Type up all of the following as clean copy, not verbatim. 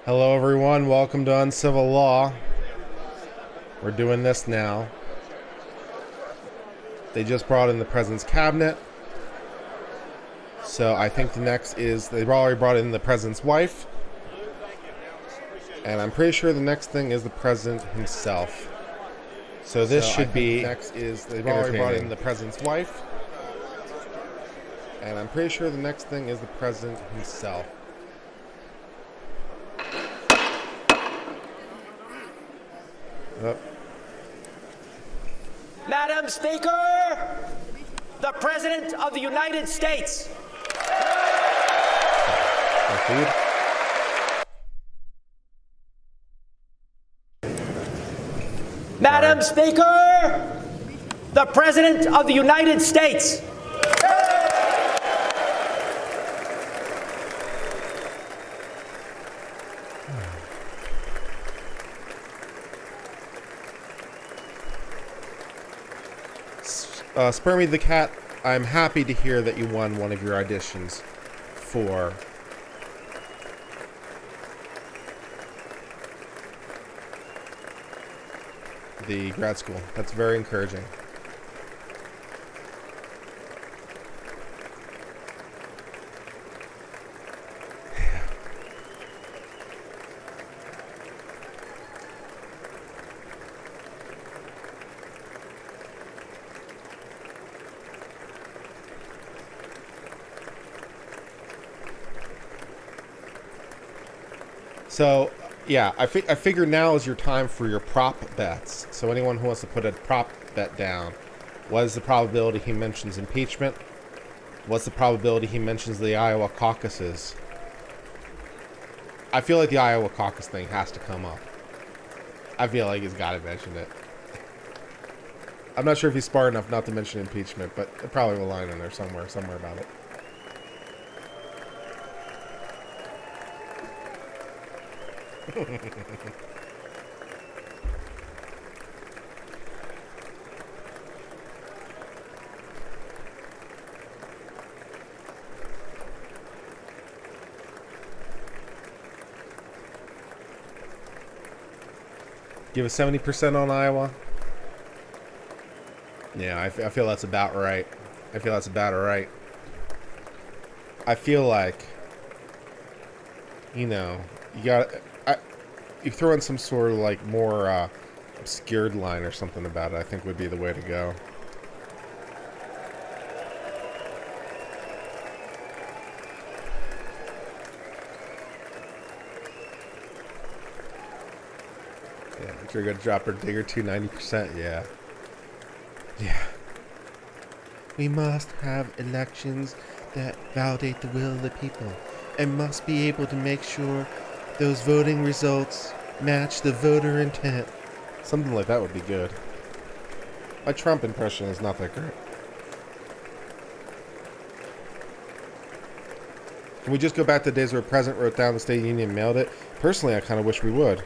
Hello, everyone. Welcome to Uncivil Law. We're doing this now. They just brought in the president's cabinet. So I think the next is, they've already brought in the president's wife. And I'm pretty sure the next thing is the president himself. So this should be, next is, they've already brought in the president's wife. And I'm pretty sure the next thing is the president himself. Madam Speaker, the President of the United States. Madam Speaker, the President of the United States. Spermy the Cat, I'm happy to hear that you won one of your auditions for the grad school. That's very encouraging. So, yeah, I figure now is your time for your prop bets. So anyone who wants to put a prop bet down, what is the probability he mentions impeachment? What's the probability he mentions the Iowa caucuses? I feel like the Iowa caucus thing has to come up. I feel like he's got to mention it. I'm not sure if he's smart enough not to mention impeachment, but it probably will line in there somewhere about it. Give us 70% on Iowa. Yeah, I feel that's about right. I feel like, you know, you throw in some sort of like more obscured line or something about it, I think would be the way to go. Yeah, you're gonna drop her digger to 90%, yeah. Yeah. We must have elections that validate the will of the people and must be able to make sure those voting results match the voter intent. Something like that would be good. My Trump impression is not that great. Can we just go back to the days where a president wrote down the State of the Union and mailed it? Personally, I kind of wish we would.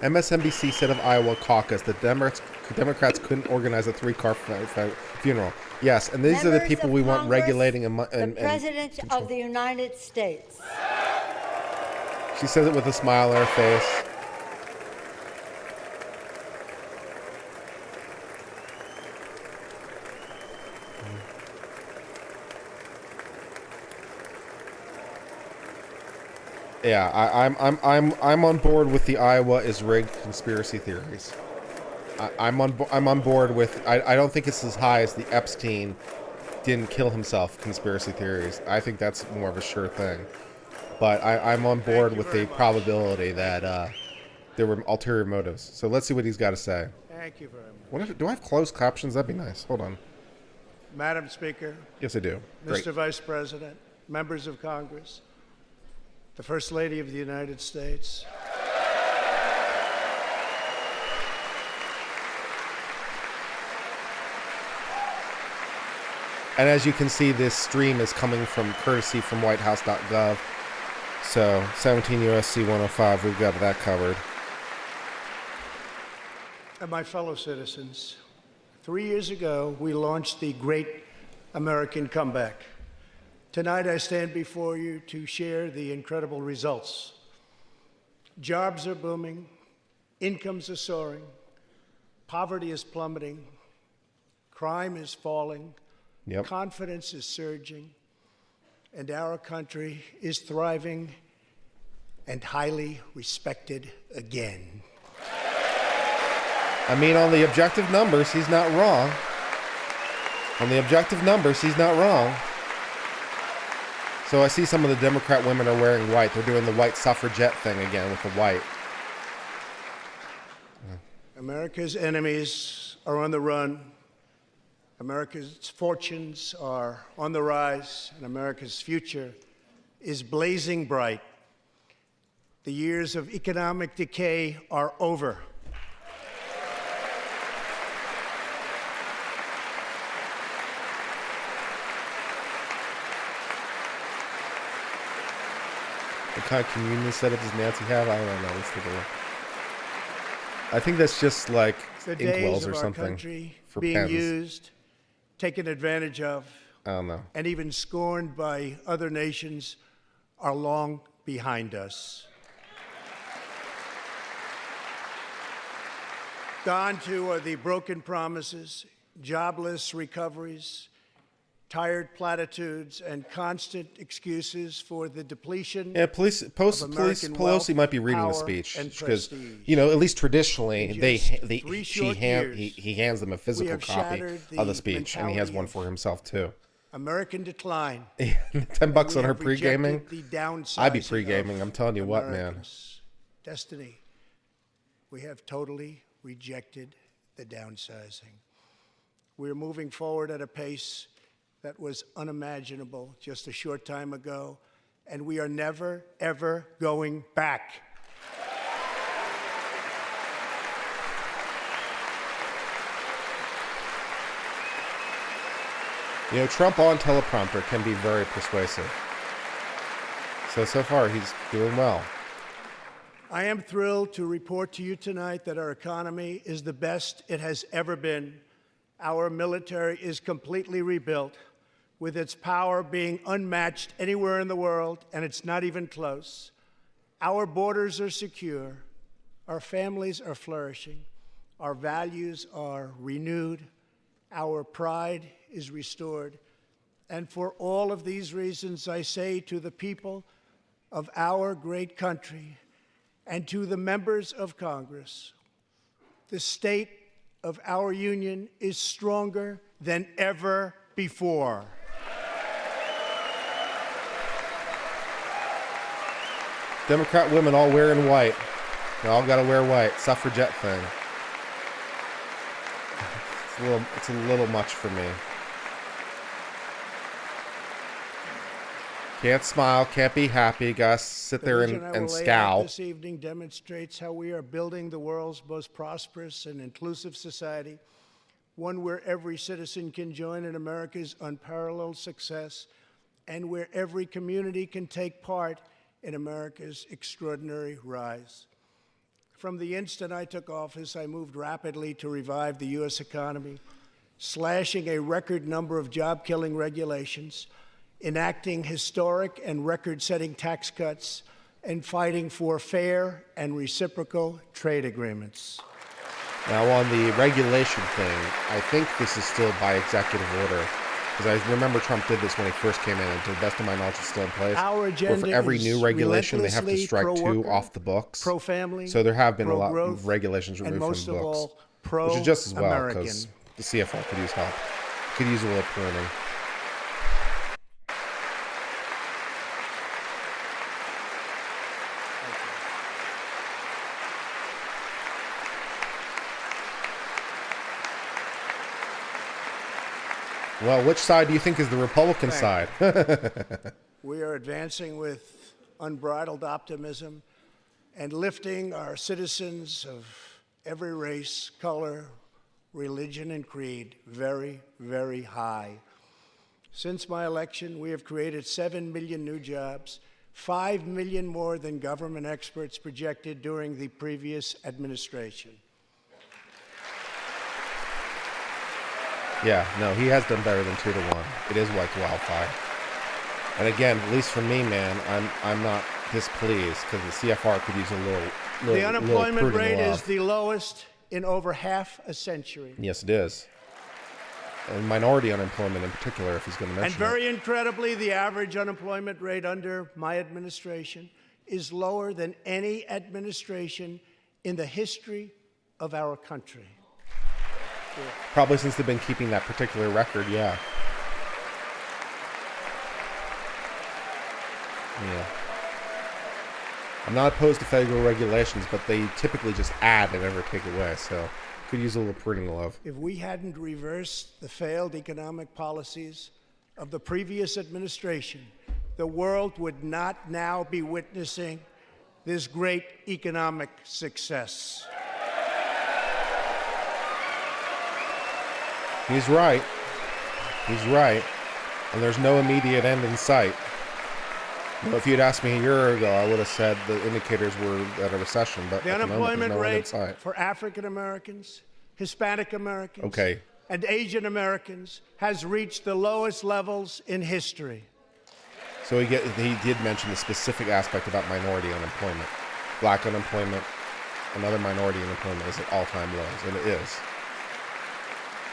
MSNBC said of Iowa caucus that Democrats couldn't organize a three-car funeral. Yes, and these are the people we want regulating and the President of the United States. She says it with a smile on her face. Yeah, I'm on board with the Iowa is rigged conspiracy theories. I'm on board with. I don't think it's as high as the Epstein didn't kill himself conspiracy theories. I think that's more of a sure thing. But I'm on board with the probability that there were ulterior motives. So let's see what he's got to say. Thank you very much. Do I have closed captions? That'd be nice. Hold on. Madam Speaker. Yes, I do. Mr. Vice President, members of Congress, the First Lady of the United States. And as you can see, this stream is coming from courtesy from whitehouse.gov. So 17 USC 105, we've got that covered. And my fellow citizens, 3 years ago, we launched the Great American Comeback. Tonight, I stand before you to share the incredible results. Jobs are booming, incomes are soaring, poverty is plummeting, crime is falling, confidence is surging, and our country is thriving and highly respected again. I mean, on the objective numbers, he's not wrong. On the objective numbers, he's not wrong. So I see some of the Democrat women are wearing white. They're doing the white suffragette thing again with the white. America's enemies are on the run. America's fortunes are on the rise, and America's future is blazing bright. The years of economic decay are over. What kind of communion setup does Nancy have? I don't know. Let's take a look. I think that's just like The inkwells days or of our something country for being pens. used, taken advantage of, I don't know. and even scorned by other nations are long behind us. Gone too are the broken promises, jobless recoveries, tired platitudes, and constant excuses for the depletion. Yeah, police American wealth, Pelosi might be reading the power, speech and because, prestige. you know, at least traditionally, In just 3 short years, he hands them a physical have copy shattered of the the speech, and he has mentality one of for himself too. American decline. $10 We on her have rejected pre-gaming. the downsizing I'd be of pre-gaming. I'm telling you what, man. Americans' destiny. We have totally rejected the downsizing. We're moving forward at a pace that was unimaginable just a short time ago, and we are never, ever going back. You know, Trump on teleprompter can be very persuasive. So far, he's doing well. I am thrilled to report to you tonight that our economy is the best it has ever been. Our military is completely rebuilt, with its power being unmatched anywhere in the world, and it's not even close. Our borders are secure. Our families are flourishing. Our values are renewed. Our pride is restored. And for all of these reasons, I say to the people of our great country and to the members of Congress, the state of our union is stronger than ever before. Democrat women all wearing white. They all got to wear white. Suffragette thing. It's a little much for me. Can't smile, can't be happy. Gotta sit there The vision I and will lay out scowl. this evening demonstrates how we are building the world's most prosperous and inclusive society, one where every citizen can join in America's unparalleled success, and where every community can take part in America's extraordinary rise. From the instant I took office, I moved rapidly to revive the U.S. economy, slashing a record number of job-killing regulations, enacting historic and record-setting tax cuts, and fighting for fair and reciprocal trade agreements. Now, on the regulation thing, I think this is still by executive order. Because I remember Trump did this when he first came in, and to the best of my knowledge, it's still in place. Our agenda where for every is new regulation, they have to relentlessly strike 2 pro-worker, off the books. pro-family, So there have been a lot pro-growth, of regulations and removed most from the of books. all, Which is just as well, pro-American. because the CFO could use help. Could use a little pruning. Well, which side do you think is the Republican side? We are advancing with unbridled optimism and lifting our citizens of every race, color, religion, and creed very, very high. Since my election, we have created 7 million new jobs, 5 million more than government experts projected during the previous administration. Yeah, no, he has done better than 2-1. It is like wildfire. And again, at least for me, man, I'm not displeased because the CFR could use a little The unemployment little rate love. is the lowest in over half a century. Yes, it is. And minority unemployment in particular, if he's going to mention And very incredibly, the average unemployment rate under my administration is lower than any administration in the history of our country. Probably since they've been keeping that particular record, yeah. Yeah. I'm not opposed to federal regulations, but they typically just add and never take away, so could use a little pruning love. If we hadn't reversed the failed economic policies of the previous administration, the world would not now be witnessing this great economic success. He's right. He's right. And there's no immediate end in sight. You know, if you'd asked me a year ago, I would have said the indicators were at a recession, but The at the moment, there's unemployment no end in rate sight. for African Americans, Hispanic Americans, Okay. and Asian Americans has reached the lowest levels in history. So he did mention the specific aspect about minority unemployment. Black unemployment, another minority unemployment is at all-time lows, and it is.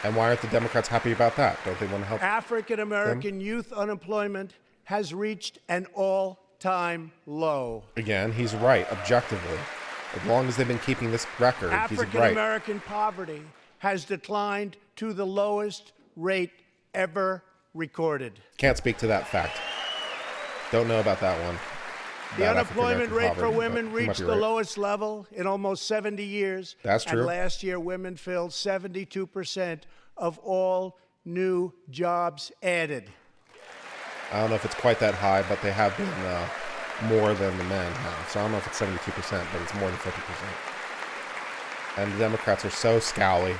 And why aren't the Democrats happy about that? Don't they want to help? African American youth unemployment has reached an all-time low. Again, he's right, objectively. As long as they've been keeping this record, he's African right. American poverty has declined to the lowest rate ever recorded. Can't speak to that fact. Don't know about that one. The About unemployment African-American rate for poverty, women but you might reached be the right. lowest level in almost 70 years. That's true. And last year, women filled 72% of all new jobs added. I don't know if it's quite that high, but they have been more than the men have. So I don't know if it's 72%, but it's more than 50%. And the Democrats are so scowly.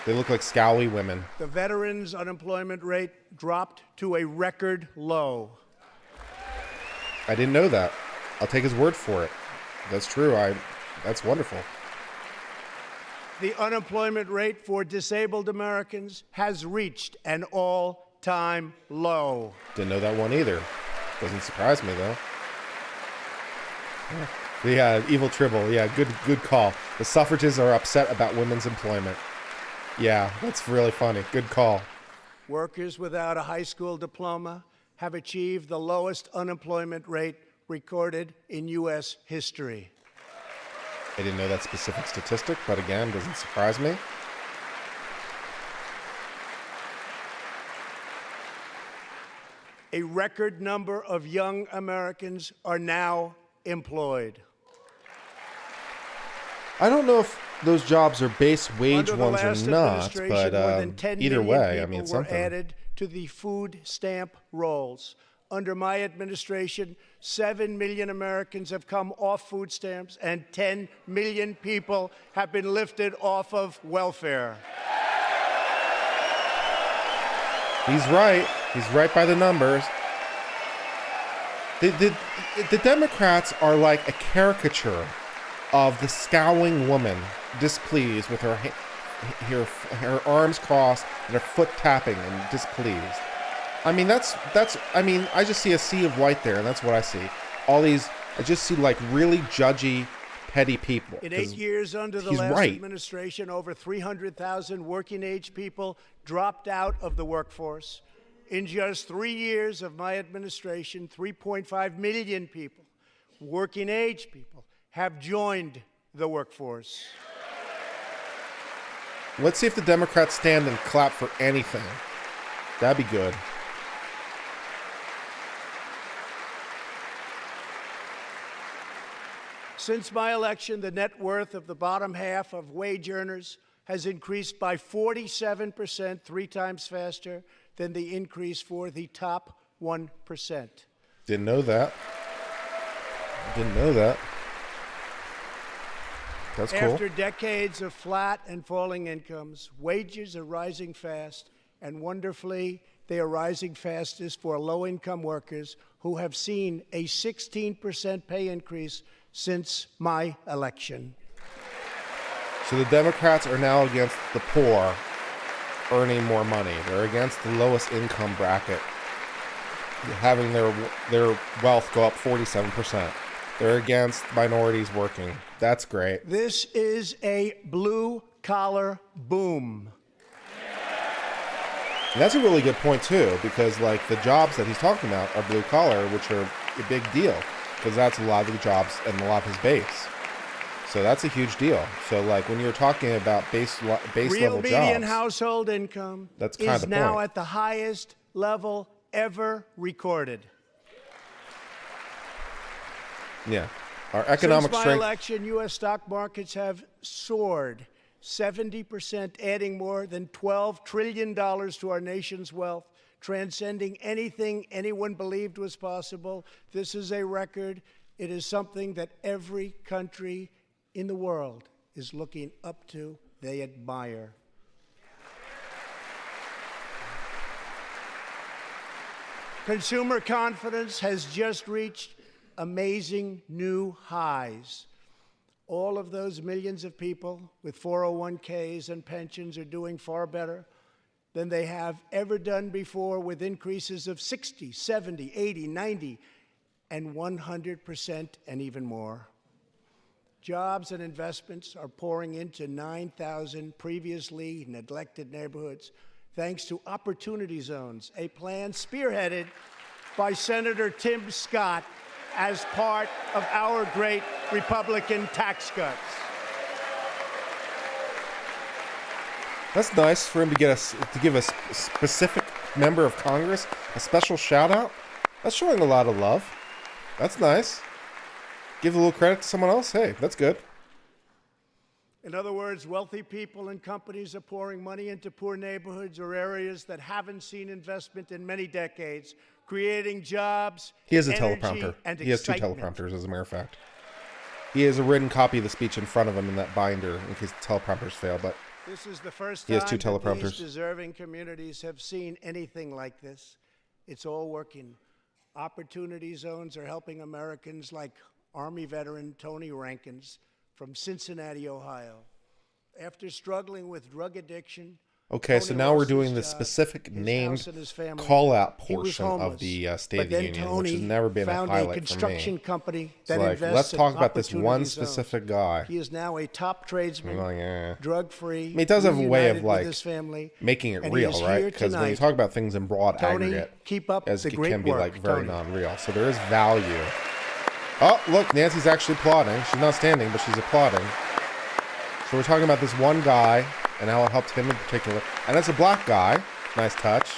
They look like scowly women. The veterans' unemployment rate dropped to a record low. I didn't know that. I'll take his word for it. That's true. That's wonderful. The unemployment rate for disabled Americans has reached an all-time low. Didn't know that one either. Doesn't surprise me though. Yeah, evil Tribble. Yeah, good call. The suffragists are upset about women's employment. Yeah, that's really funny. Good call. Workers without a high school diploma have achieved the lowest unemployment rate recorded in U.S. history. I didn't know that specific statistic, but again, doesn't surprise me. A record number of young Americans are now employed. I don't know if those jobs are base wage Under the ones last or not, administration, but more than 10 either million way, I people mean, it's were something. added to the food stamp rolls. Under my administration, 7 million Americans have come off food stamps, and 10 million people have been lifted off of welfare. He's right. He's right by the numbers. The Democrats are like a caricature of the scowling woman, displeased with her arms crossed and her foot tapping and displeased. I mean, I just see a sea of white there, and that's what I see. I just see like really judgy, petty people. In 8 years under the he's last right. administration, over 300,000 working-age people dropped out of the workforce. In just 3 years of my administration, 3.5 million people, working-age people, have joined the workforce. Let's see if the Democrats stand and clap for anything. That'd be good. Since my election, the net worth of the bottom half of wage earners has increased by 47%, 3 times faster than the increase for the top 1%. Didn't know that. Didn't know that. That's cool. After decades of flat and falling incomes, wages are rising fast, And wonderfully, they are rising fastest for low-income workers who have seen a 16% pay increase since my election. So the Democrats are now against the poor earning more money. They're against the lowest income bracket having their wealth go up 47%. They're against minorities working. That's great. This is a blue-collar boom. And that's a really good point, too, because, like, the jobs that he's talking about are blue-collar, which are a big deal, because that's a lot of the jobs and a lot of his base. So that's a huge deal. So, like, when you're talking about base level jobs, real median household income that's kind of is the now point. at the highest level ever recorded. Yeah. Our economic Since my strength. election, U.S. stock markets have soared 70%, adding more than $12 trillion to our nation's wealth, transcending anything anyone believed was possible. This is a record. It is something that every country in the world is looking up to. They admire. Consumer confidence has just reached amazing new highs. All of those millions of people with 401ks and pensions are doing far better than they have ever done before, with increases of 60, 70, 80, 90, and 100% and even more. Jobs and investments are pouring into 9,000 previously neglected neighborhoods, thanks to Opportunity Zones, a plan spearheaded by Senator Tim Scott as part of our great Republican tax cuts. That's nice for him to give a specific member of Congress a special shout out. That's showing a lot of love. That's nice. Give a little credit to someone else. Hey, that's good. In other words, wealthy people and companies are pouring money into poor neighborhoods or areas that haven't seen investment in many decades, creating jobs, He has a energy, teleprompter. and He has two excitement. teleprompters, as a matter of fact. He has a written copy of the speech in front of him in that binder in case the teleprompters fail, but This is the first he time has two that teleprompters. these deserving communities have seen anything like this. It's all working. Opportunity zones are helping Americans like Army veteran Tony Rankins from Cincinnati, Ohio. After struggling with drug addiction, Okay, so now we're lost his doing the job, specific his named house, and his family. call-out He was portion of homeless. the State But of the then Union, Tony which has never been a found highlight for construction me. company It's that like, invests let's in talk about this one opportunity zones. specific guy. He is now a top tradesman, Like, yeah. drug-free. I mean, it does have a way of, reunited with like, his family, making it and he real, is right? here Because when you tonight. talk about things in broad Tony, aggregate, keep up as the it great can be work, like very Tony. non-real. So there is value. Oh, look, Nancy's actually applauding. She's not standing, but she's applauding. So we're talking about this one guy and how it helped him in particular. And it's a black guy. Nice touch.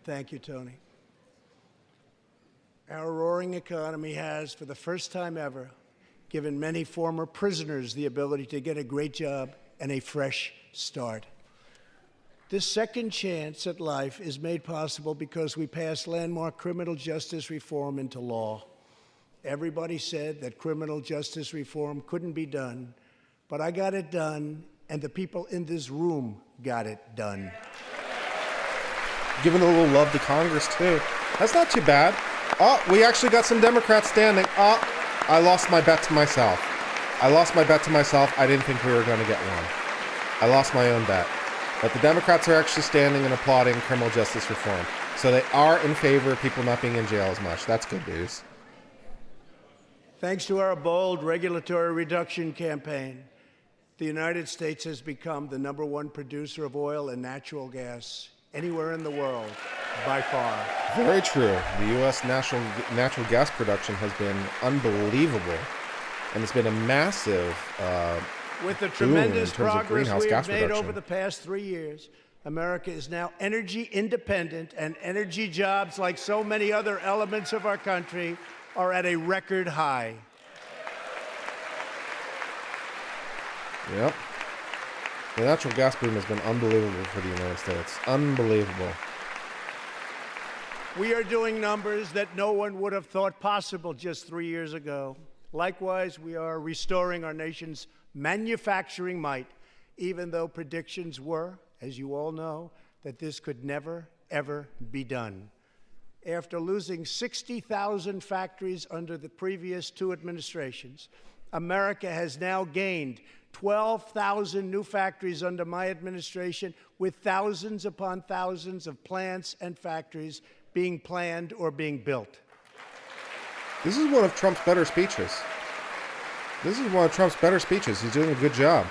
Thank you, Tony. Our roaring economy has, for the first time ever, given many former prisoners the ability to get a great job and a fresh start. This second chance at life is made possible because we passed landmark criminal justice reform into law. Everybody said that criminal justice reform couldn't be done, but I got it done, and the people in this room got it done. Giving a little love to Congress, too. That's not too bad. Oh, we actually got some Democrats standing. Oh, I lost my bet to myself. I didn't think we were going to get one. I lost my own bet. But the Democrats are actually standing and applauding criminal justice reform. So they are in favor of people not being in jail as much. That's good news. Thanks to our bold regulatory reduction campaign, the United States has become the #1 producer of oil and natural gas anywhere in the world, by far. Very true. The U.S. natural gas production has been unbelievable. And it's been a massive With the boom in tremendous terms of progress greenhouse we gas have made reduction. over the past 3 years, America is now energy independent, and energy jobs, like so many other elements of our country, are at a record high. Yep. The natural gas boom has been unbelievable for the United States. Unbelievable. We are doing numbers that no one would have thought possible just 3 years ago. Likewise, we are restoring our nation's manufacturing might, even though predictions were, as you all know, that this could never, ever be done. After losing 60,000 factories under the previous two administrations, America has now gained 12,000 new factories under my administration, with thousands upon thousands of plants and factories being planned or being built. This is one of Trump's better speeches. He's doing a good job.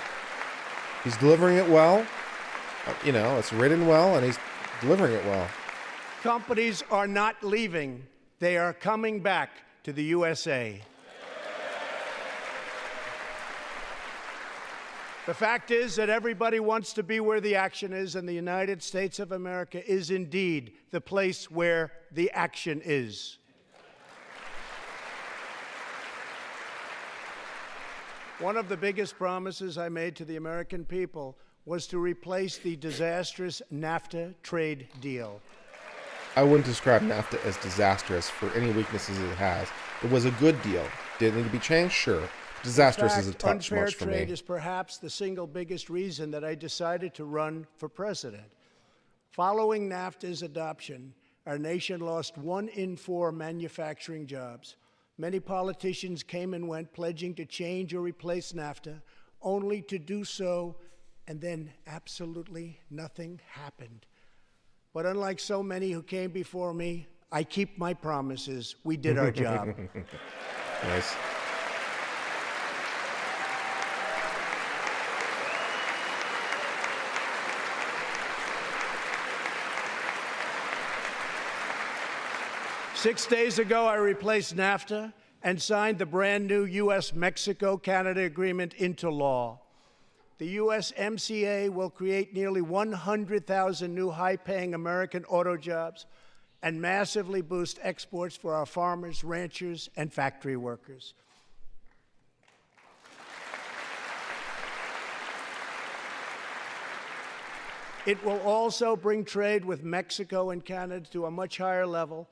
He's delivering it well. It's written well, and he's delivering it well. Companies are not leaving. They are coming back to the USA. The fact is that everybody wants to be where the action is, and the United States of America is indeed the place where the action is. One of the biggest promises I made to the American people was to replace the disastrous NAFTA trade deal. I wouldn't describe NAFTA as disastrous for any weaknesses it has. It was a good deal. Did it need to be changed? Sure. Disastrous is a touch much for me. Unfair trade is perhaps the single biggest reason that I decided to run for president. Following NAFTA's adoption, our nation lost 1 in 4 manufacturing jobs. Many politicians came and went, pledging to change or replace NAFTA, only to do so, and then absolutely nothing happened. But unlike so many who came before me, I keep my promises. We did our job. Nice. Six days ago, I replaced NAFTA and signed the brand new U.S.-Mexico-Canada agreement into law. The USMCA will create nearly 100,000 new high-paying American auto jobs and massively boost exports for our farmers, ranchers, and factory workers. It will also bring trade with Mexico and Canada to a much higher level,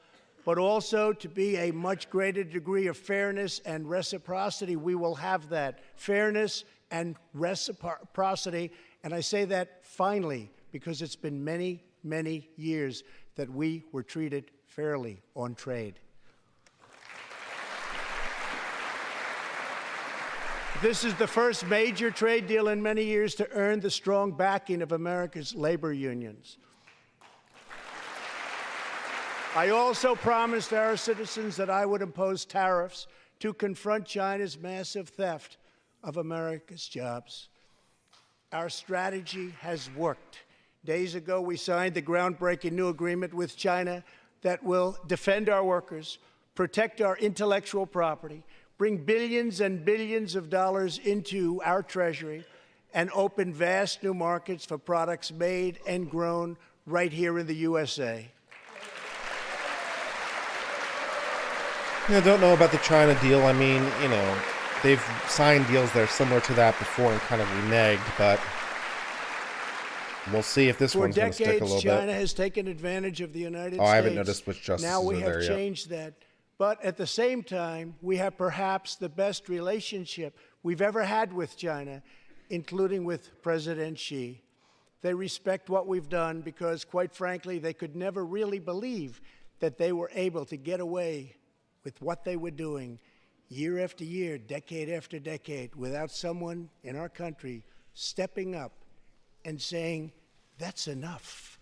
but also to be a much greater degree of fairness and reciprocity. We will have that fairness and reciprocity, and I say that finally because it's been many, many years that we were treated fairly on trade. This is the first major trade deal in many years to earn the strong backing of America's labor unions. I also promised our citizens that I would impose tariffs to confront China's massive theft of America's jobs. Our strategy has worked. Days ago, we signed the groundbreaking new agreement with China that will defend our workers, protect our intellectual property, bring billions and billions of dollars into our treasury, and open vast new markets for products made and grown right here in the USA. I don't know about the China deal. I mean, they've signed deals that are similar to that before and kind of reneged, but we'll see if this one's going to stick a little bit. For decades, China has taken advantage of the United States. I haven't noticed which justices now we are there have yet. changed that. But at the same time, we have perhaps the best relationship we've ever had with China, including with President Xi. They respect what we've done because, quite frankly, they could never really believe that they were able to get away with what they were doing year after year, decade after decade, without someone in our country stepping up and saying, that's enough.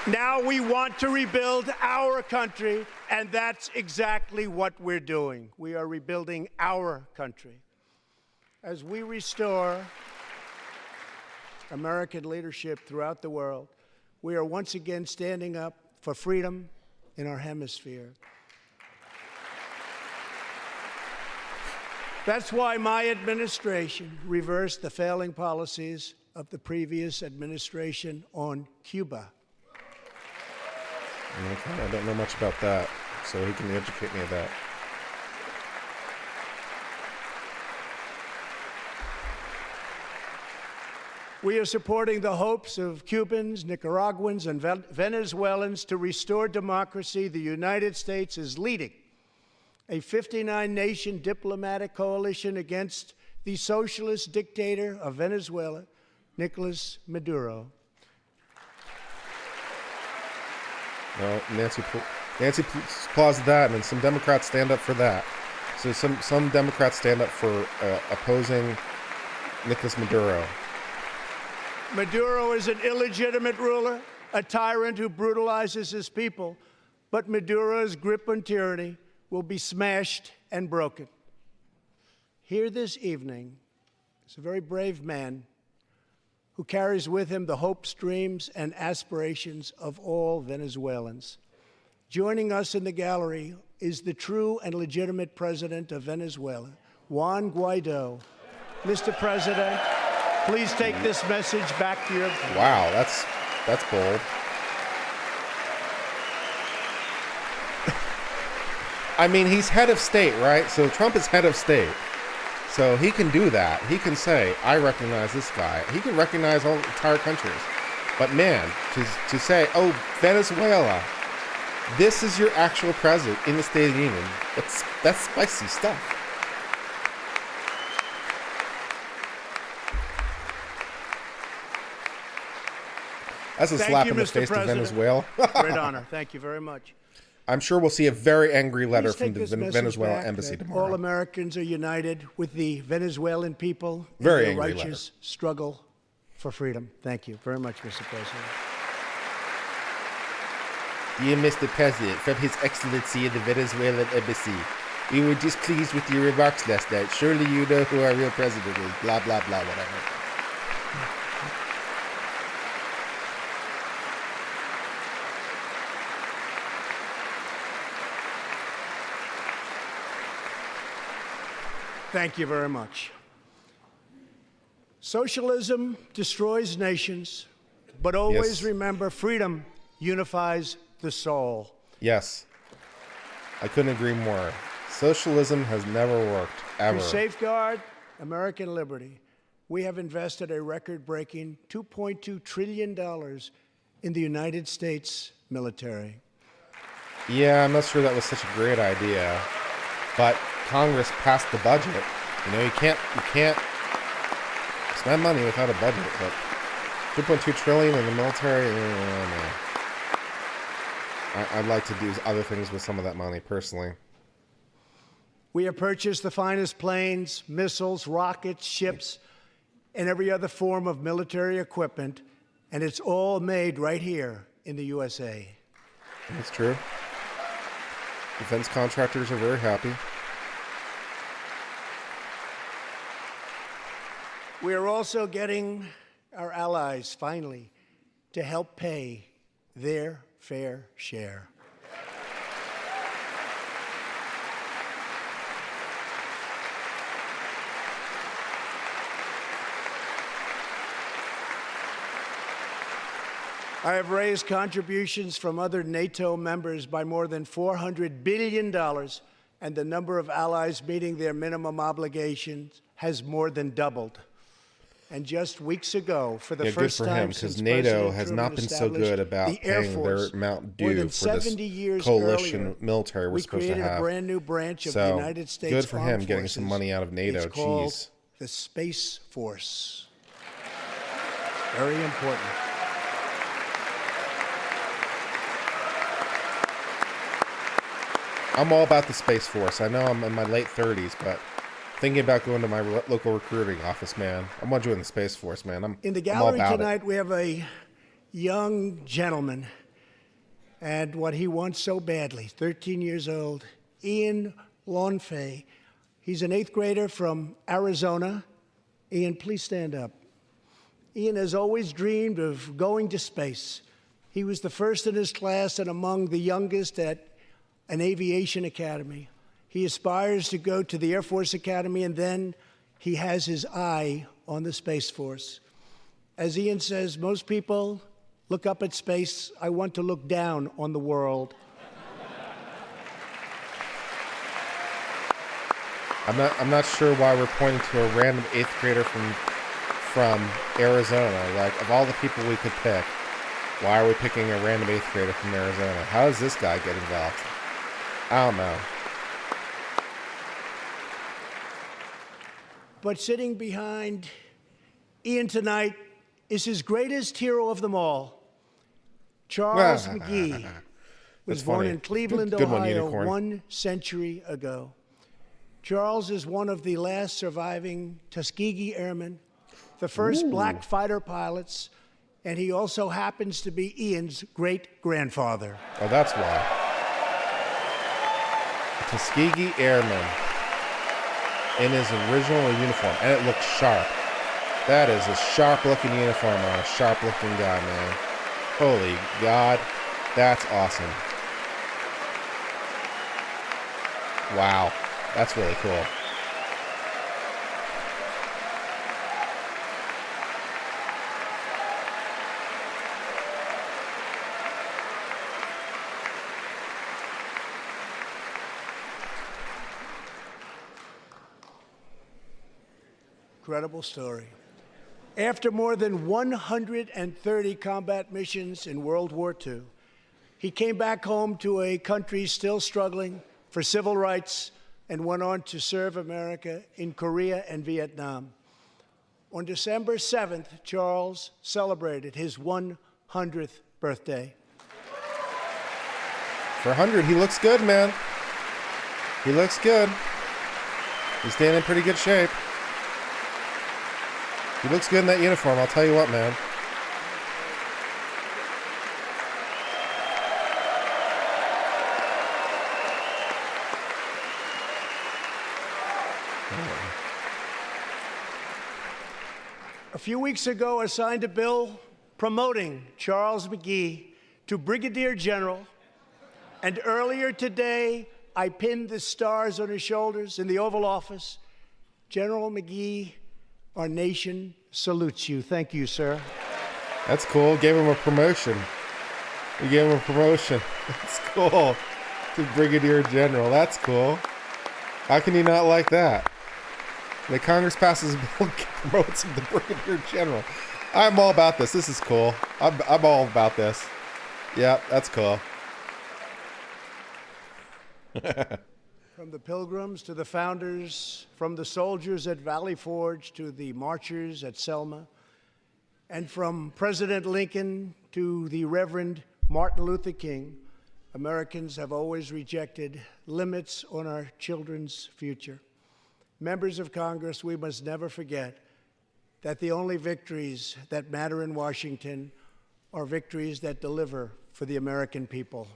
Now we want to rebuild our country, and that's exactly what we're doing. We are rebuilding our country. As we restore American leadership throughout the world, we are once again standing up for freedom in our hemisphere. That's why my administration reversed the failing policies of the previous administration on Cuba. Okay, I don't know much about that, so he can educate me of that. We are supporting the hopes of Cubans, Nicaraguans, and Venezuelans to restore democracy. The United States is leading a 59-nation diplomatic coalition against the socialist dictator of Venezuela, Nicolas Maduro. No, Nancy applauds that, and some Democrats stand up for that. So some Democrats stand up for opposing Nicolas Maduro. Maduro is an illegitimate ruler, a tyrant who brutalizes his people, but Maduro's grip on tyranny will be smashed and broken. Here this evening is a very brave man who carries with him the hopes, dreams, and aspirations of all Venezuelans. Joining us in the gallery is the true and legitimate president of Venezuela, Juan Guaido. Mr. President, please take this message back to your... Wow, that's bold. I mean, he's head of state, right? So Trump is head of state. So he can do that. He can say, I recognize this guy. He can recognize all entire countries. But man, to say, oh, Venezuela, this is your actual president in the State of the Union, that's spicy stuff. That's a slap in the face to Venezuela. Great honor. Thank you very much. I'm sure we'll see a very angry letter Please from take the this Venezuela message back embassy that tomorrow. All Americans are united with the Venezuelan people Very in their angry righteous struggle for freedom. Thank you very much, Mr. President. Dear Mr. President, from His Excellency of the Venezuelan Embassy, we were displeased with your remarks last night. Surely you know who our real president is. Blah, blah, blah, whatever. Thank you very much. Socialism destroys nations, but always remember freedom unifies the soul. Yes. I couldn't agree more. Socialism has never worked, ever. To safeguard American liberty, we have invested a record-breaking $2.2 trillion in the United States military. Yeah, I'm not sure that was such a great idea. But Congress passed the budget. You know, you can't spend money without a budget. But 2.2 trillion in the military, no. I'd like to do other things with some of that money, personally. We have purchased the finest planes, missiles, rockets, ships, and every other form of military equipment, and it's all made right here in the USA. That's true. Defense contractors are very happy. We are also getting our allies, finally, to help pay their fair share. I have raised contributions from other NATO members by more than $400 billion, and the number of allies meeting their minimum obligations has more than doubled. And just weeks ago, for the first time since NATO President has Truman not been so good about the Air paying Force, their amount more due than for this 70 years coalition earlier, military we're supposed to we created have. a brand new branch of So, the United States good for him Armed getting some Forces. money out of NATO. It's called Jeez. the Space Force. Very important. I'm all about the Space Force. I know I'm in my late 30s, but thinking about going to my local recruiting office, man. I'm going to join the Space Force, man. In the I'm all gallery about tonight, we have a young gentleman, and what he wants so badly, 13 years old, Ian Lawnfay. He's an 8th grader from Arizona. Ian, please stand up. Ian has always dreamed of going to space. He was the first in his class and among the youngest at an aviation academy. He aspires to go to the Air Force Academy, and then he has his eye on the Space Force. As Ian says, most people look up at space. I want to look down on the world. I'm not sure why we're pointing to a random 8th grader from from Arizona. Like, of all the people we could pick, why are we picking a random 8th grader from Arizona? How does this guy get involved? I don't know. But sitting behind Ian tonight is his greatest hero of them all. Charles McGee was born in Cleveland, Good one, Ohio, Unicorn. 1 century ago. Charles is one of the last surviving Tuskegee Airmen, the first black fighter pilots, and he also happens to be Ian's great-grandfather. Oh, that's why. Tuskegee Airman in his original uniform, and it looks sharp. That is a sharp-looking uniform on a sharp-looking guy, man. Holy God, that's awesome. Wow, that's really cool. Incredible story. After more than 130 combat missions in World War II, he came back home to a country still struggling for civil rights and went on to serve America in Korea and Vietnam. On December 7th, Charles celebrated his 100th birthday. For 100, he looks good, man. He looks good. He's staying in pretty good shape. He looks good in that uniform, I'll tell you what, man. A few weeks ago, I signed a bill promoting Charles McGee to Brigadier General, and earlier today, I pinned the stars on his shoulders in the Oval Office. General McGee, our nation salutes you. Thank you, sir. That's cool. Gave him a promotion. We gave him a promotion. That's cool. To Brigadier General. That's cool. How can you not like that? The Congress passes a bill and promotes him to Brigadier General. I'm all about this. This is cool. I'm all about this. Yeah, that's cool. From the Pilgrims to the founders, from the soldiers at Valley Forge to the marchers at Selma, and from President Lincoln to the Reverend Martin Luther King, Americans have always rejected limits on our children's future. Members of Congress, we must never forget that the only victories that matter in Washington are victories that deliver for the American people.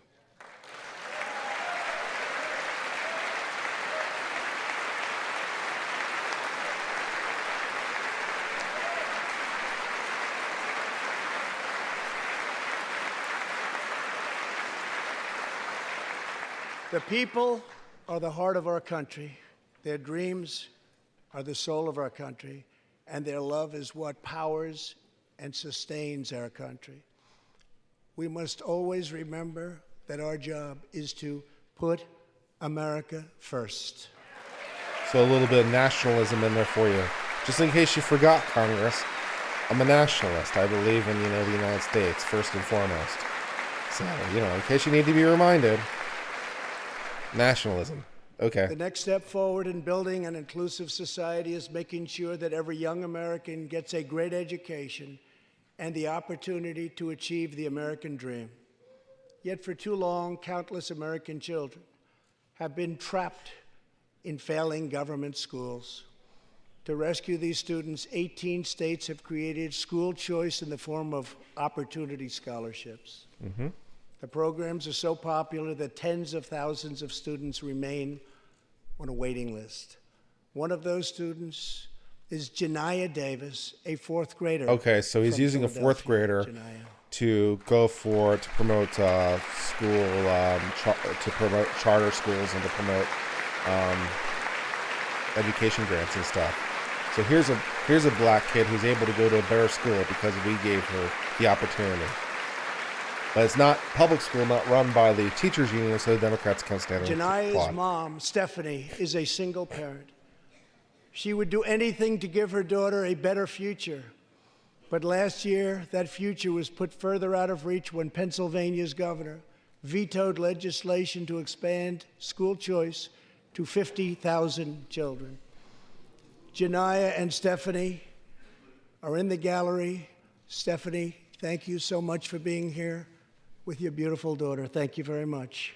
The people are the heart of our country. Their dreams are the soul of our country, and their love is what powers and sustains our country. We must always remember that our job is to put America first. So a little bit of nationalism in there for you. Just in case you forgot, Congress, I'm a nationalist. I believe in, the United States, first and foremost. So, in case you need to be reminded, nationalism. Okay. The next step forward in building an inclusive society is making sure that every young American gets a great education and the opportunity to achieve the American dream. Yet for too long, countless American children have been trapped in failing government schools. To rescue these students, 18 states have created school choice in the form of opportunity scholarships. Mm-hmm. The programs are so popular that tens of thousands of students remain on a waiting list. One of those students is Janiah Davis, a 4th grader. Okay, so he's using a 4th grader to promote school, to promote charter schools and to promote education grants and stuff. So here's a black kid who's able to go to a better school because we gave her the opportunity. But it's not public school, not run by the teachers union, so the Democrats can't stand it. Janiah's mom, Stephanie, is a single parent. She would do anything to give her daughter a better future. But last year, that future was put further out of reach when Pennsylvania's governor vetoed legislation to expand school choice to 50,000 children. Janiyah and Stephanie are in the gallery. Stephanie, thank you so much for being here with your beautiful daughter. Thank you very much.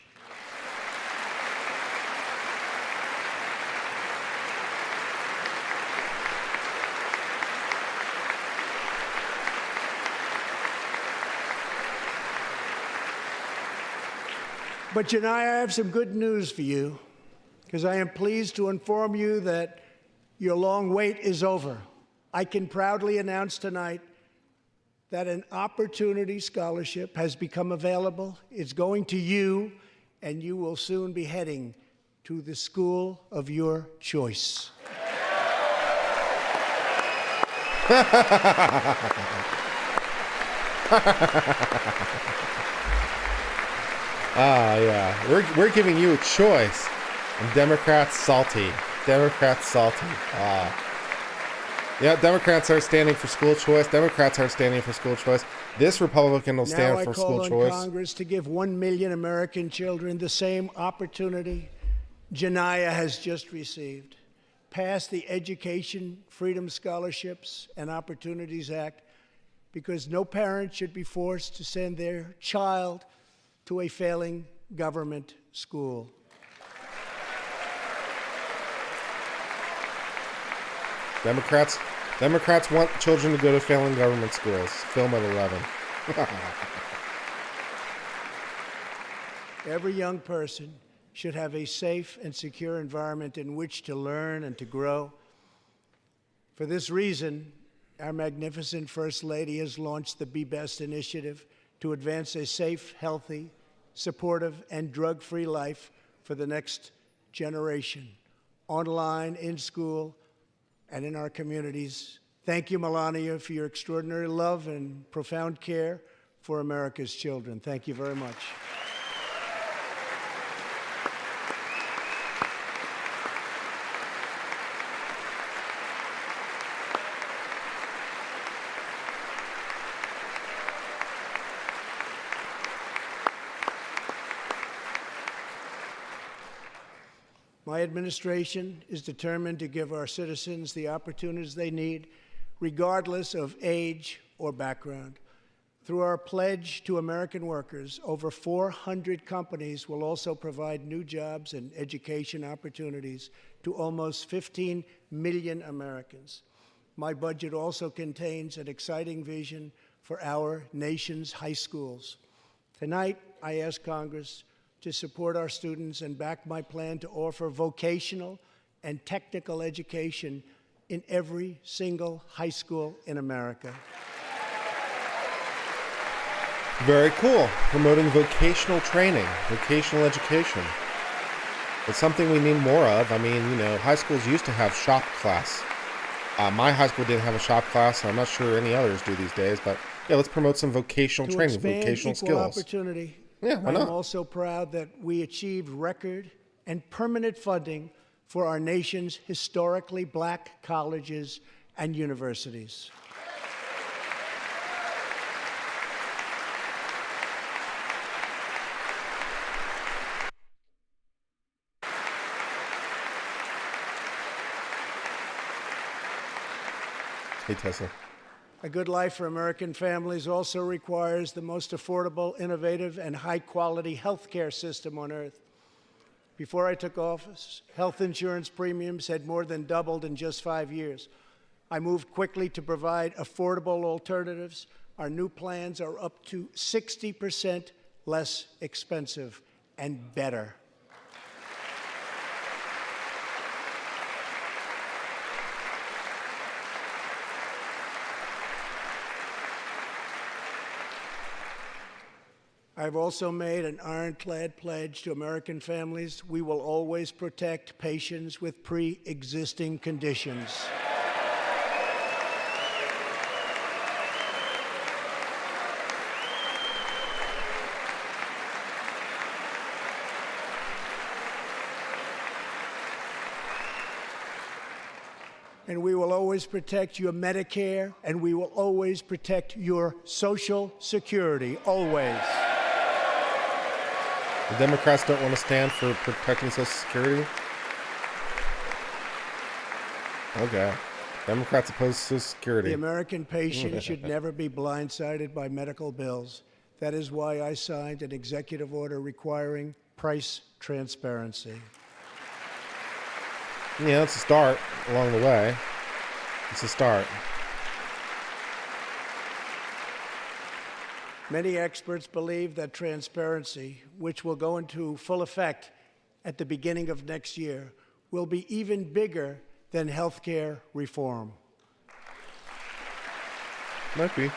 But Janiyah, I have some good news for you, because I am pleased to inform you that your long wait is over. I can proudly announce tonight that an opportunity scholarship has become available. It's going to you, and you will soon be heading to the school of your choice. Yeah. We're giving you a choice. And Democrats salty. Democrats salty. Yeah, Democrats are standing for school choice. Democrats are standing for school choice. This Republican will stand for school choice. Now I call on Congress to give 1 million American children the same opportunity Janiyah has just received. Pass the Education Freedom Scholarships and Opportunities Act, because no parent should be forced to send their child to a failing government school. Democrats want children to go to failing government schools. Film at 11. Every young person should have a safe and secure environment in which to learn and to grow. For this reason, our magnificent First Lady has launched the Be Best initiative to advance a safe, healthy, supportive, and drug-free life for the next generation, online, in school, and in our communities. Thank you, Melania, for your extraordinary love and profound care for America's children. Thank you very much. My administration is determined to give our citizens the opportunities they need, regardless of age or background. Through our pledge to American workers, over 400 companies will also provide new jobs and education opportunities to almost 15 million Americans. My budget also contains an exciting vision for our nation's high schools. Tonight, I ask Congress to support our students and back my plan to offer vocational and technical education in every single high school in America. Very cool. Promoting vocational training, vocational education. It's something we need more of. I mean, you know, high schools used to have shop class. My high school didn't have a shop class, and I'm not sure any others do these days, but yeah, let's promote some vocational training, vocational skills. Opportunity. Yeah, why not? I'm also proud that we achieved record and permanent funding for our nation's historically black colleges and universities. Hey, Tessa. A good life for American families also requires the most affordable, innovative, and high-quality health care system on earth. Before I took office, health insurance premiums had more than doubled in just 5 years. I moved quickly to provide affordable alternatives. Our new plans are up to 60% less expensive and better. I've also made an ironclad pledge to American families. We will always protect patients with pre-existing conditions. And we will always protect your Medicare, and we will always protect your Social Security, always. The Democrats don't want to stand for protecting Social Security? Okay. Democrats oppose Social Security. The American patient should never be blindsided by medical bills. That is why I signed an executive order requiring price transparency. Yeah, it's a start along the way. It's a start. Many experts believe that transparency, which will go into full effect at the beginning of next year, will be even bigger than health care reform. Might be.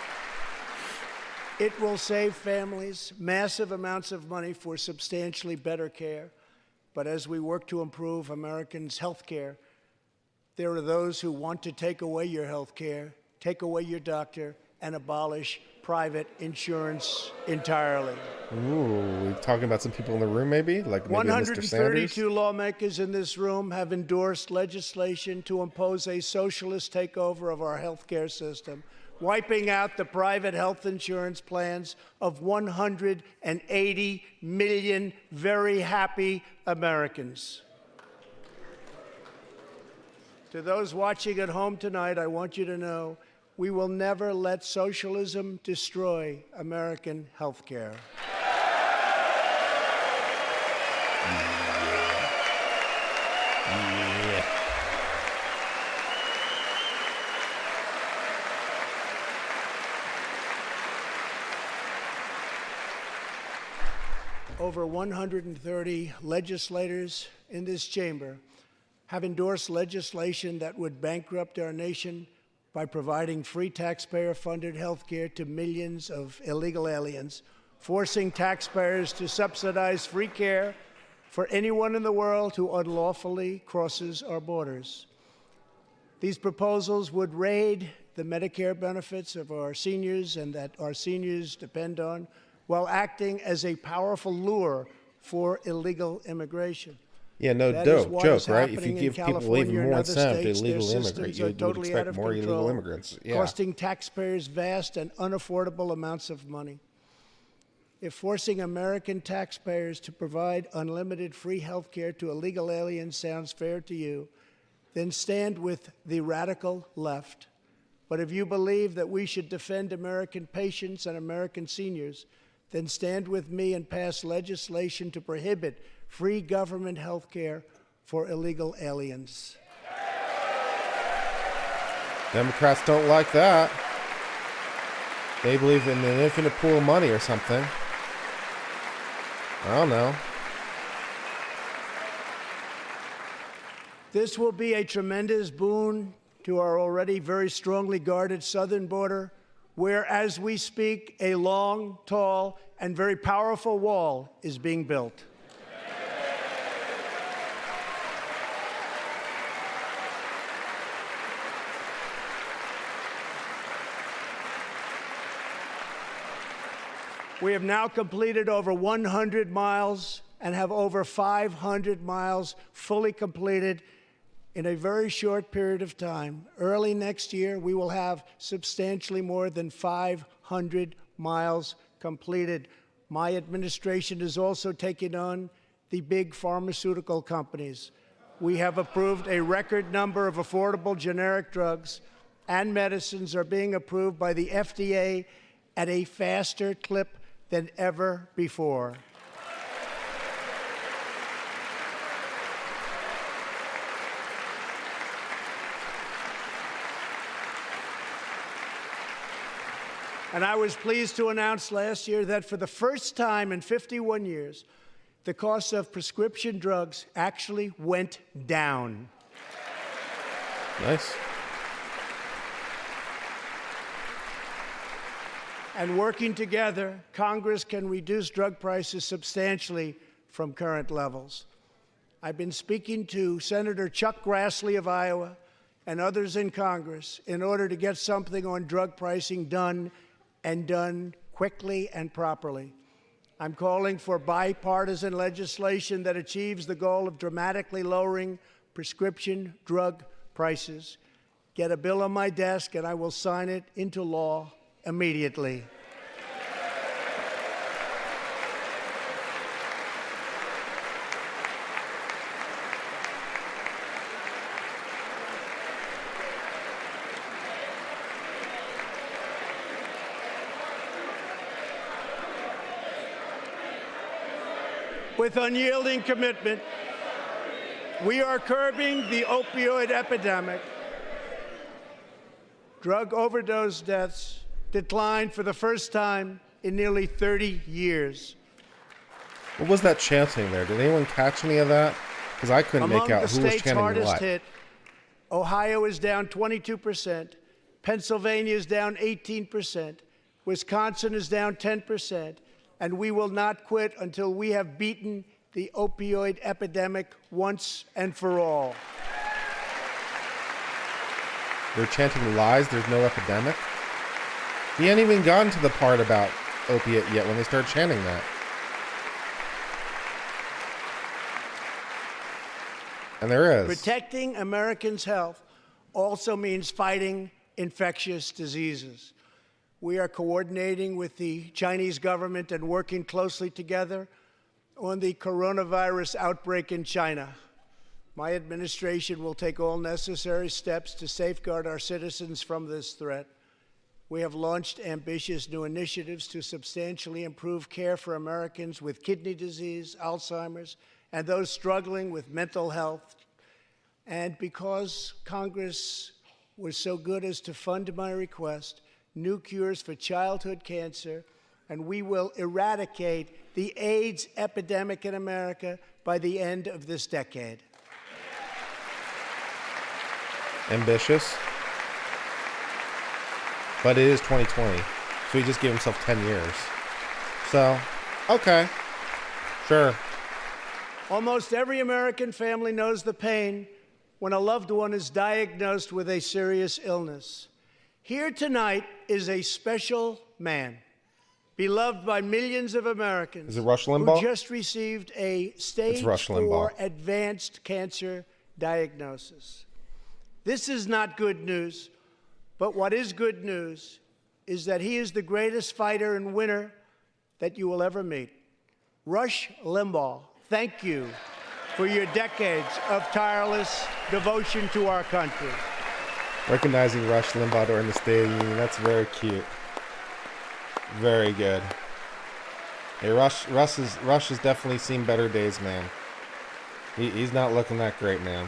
It will save families massive amounts of money for substantially better care. But as we work to improve Americans' health care, there are those who want to take away your health care, take away your doctor, and abolish private insurance entirely. Ooh, we talking about some people in the room maybe? Like maybe Mr. Sanders? 132 lawmakers in this room have endorsed legislation to impose a socialist takeover of our health care system, wiping out the private health insurance plans of 180 million very happy Americans. To those watching at home tonight, I want you to know we will never let socialism destroy American health care. Yeah. Over 130 legislators in this chamber have endorsed legislation that would bankrupt our nation by providing free taxpayer-funded health care to millions of illegal aliens, forcing taxpayers to subsidize free care for anyone in the world who unlawfully crosses our borders. These proposals would raid the Medicare benefits of our seniors and that our seniors depend on, while acting as a powerful lure for illegal immigration. Yeah, no That is joke, what is right? If you happening in give people California even and more other incentive to states. Their illegal immigrant, systems you are would totally out expect of more illegal control, immigrants. Yeah. costing taxpayers vast and unaffordable amounts of money. If forcing American taxpayers to provide unlimited free health care to illegal aliens sounds fair to you, then stand with the radical left. But if you believe that we should defend American patients and American seniors, then stand with me and pass legislation to prohibit free government health care for illegal aliens. Democrats don't like that. They believe in an infinite pool of money or something. I don't know. This will be a tremendous boon to our already very strongly guarded southern border, where, as we speak, a long, tall, and very powerful wall is being built. We have now completed over 100 miles and have over 500 miles fully completed in a very short period of time. Early next year, we will have substantially more than 500 miles completed. My administration is also taking on the big pharmaceutical companies. We have approved a record number of affordable generic drugs, and medicines are being approved by the FDA at a faster clip than ever before. And I was pleased to announce last year that for the first time in 51 years, the cost of prescription drugs actually went down. Nice. And working together, Congress can reduce drug prices substantially from current levels. I've been speaking to Senator Chuck Grassley of Iowa and others in Congress in order to get something on drug pricing done, and done quickly and properly. I'm calling for bipartisan legislation that achieves the goal of dramatically lowering prescription drug prices. get a bill on my desk, and I will sign it into law immediately. With unyielding commitment, we are curbing the opioid epidemic. Drug overdose deaths declined for the first time in nearly 30 years. What was that chanting there? Did anyone catch any of that? Because I couldn't make out who was chanting hardest what. hit, Ohio is down 22%, Pennsylvania is down 18%, Wisconsin is down 10%, and we will not quit until we have beaten the opioid epidemic once and for all. They're chanting lies, there's no epidemic? He hadn't even gotten to the part about opiate yet when they started chanting that. And there is. Protecting Americans' health also means fighting infectious diseases. We are coordinating with the Chinese government and working closely together on the coronavirus outbreak in China. My administration will take all necessary steps to safeguard our citizens from this threat. We have launched ambitious new initiatives to substantially improve care for Americans with kidney disease, Alzheimer's, and those struggling with mental health. And because Congress was so good as to fund my request, new cures for childhood cancer, and we will eradicate the AIDS epidemic in America by the end of this decade. Ambitious. But it is 2020, so he just gave himself 10 years. So, okay. Sure. Almost every American family knows the pain when a loved one is diagnosed with a serious illness. Here tonight is a special man, beloved by millions of Americans. Is it Rush Limbaugh? Who just received a stage 4 advanced cancer diagnosis. This is not good news, but what is good news is that he is the greatest fighter and winner that you will ever meet. Rush Limbaugh, thank you for your decades of tireless devotion to our country. Recognizing Rush Limbaugh during the State of the Union, that's very cute. Very good. Hey, Rush has definitely seen better days, man. He's not looking that great, man.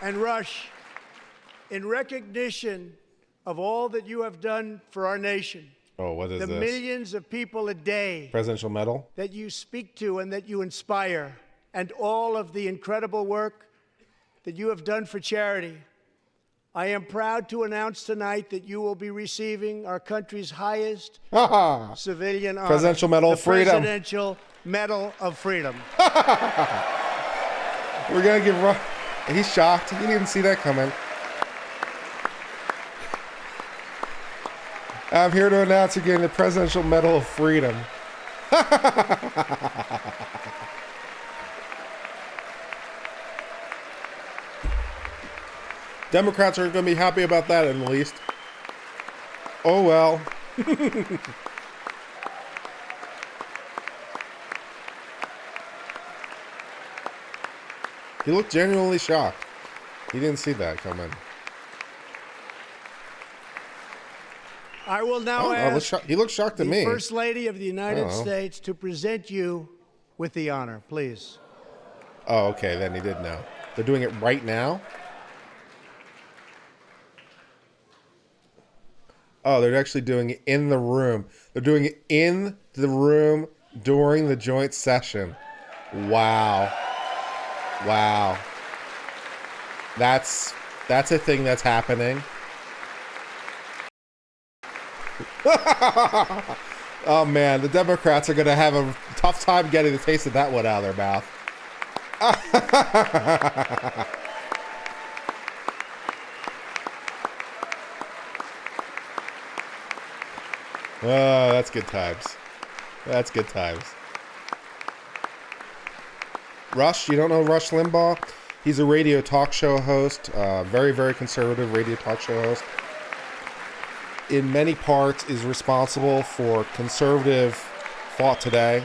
And Rush, in recognition of all that you have done for our nation, Oh, what is the this? millions of people a day Presidential medal? that you speak to and that you inspire, and all of the incredible work that you have done for charity, I am proud to announce tonight that you will be receiving our country's highest civilian honor, Presidential Medal of Freedom. Presidential Medal of Freedom. We're going to give Rush... He's shocked. He didn't see that coming. I'm here to announce you're getting the Presidential Medal of Freedom. Democrats aren't going to be happy about that, at least. Oh, well. He looked genuinely shocked. He didn't see that coming. I will now ask he looked shocked to the me. First Lady of the United States to present you with the honor, please. Oh, okay, then he did know. They're doing it right now? Oh, they're actually doing it in the room. They're doing it in the room during the joint session. Wow. Wow. That's a thing that's happening. Oh man, the Democrats are going to have a tough time getting the taste of that one out of their mouth. Oh, that's good times. That's good times. Rush, you don't know Rush Limbaugh? He's a radio talk show host, very, very conservative radio talk show host. In many parts is responsible for conservative thought today.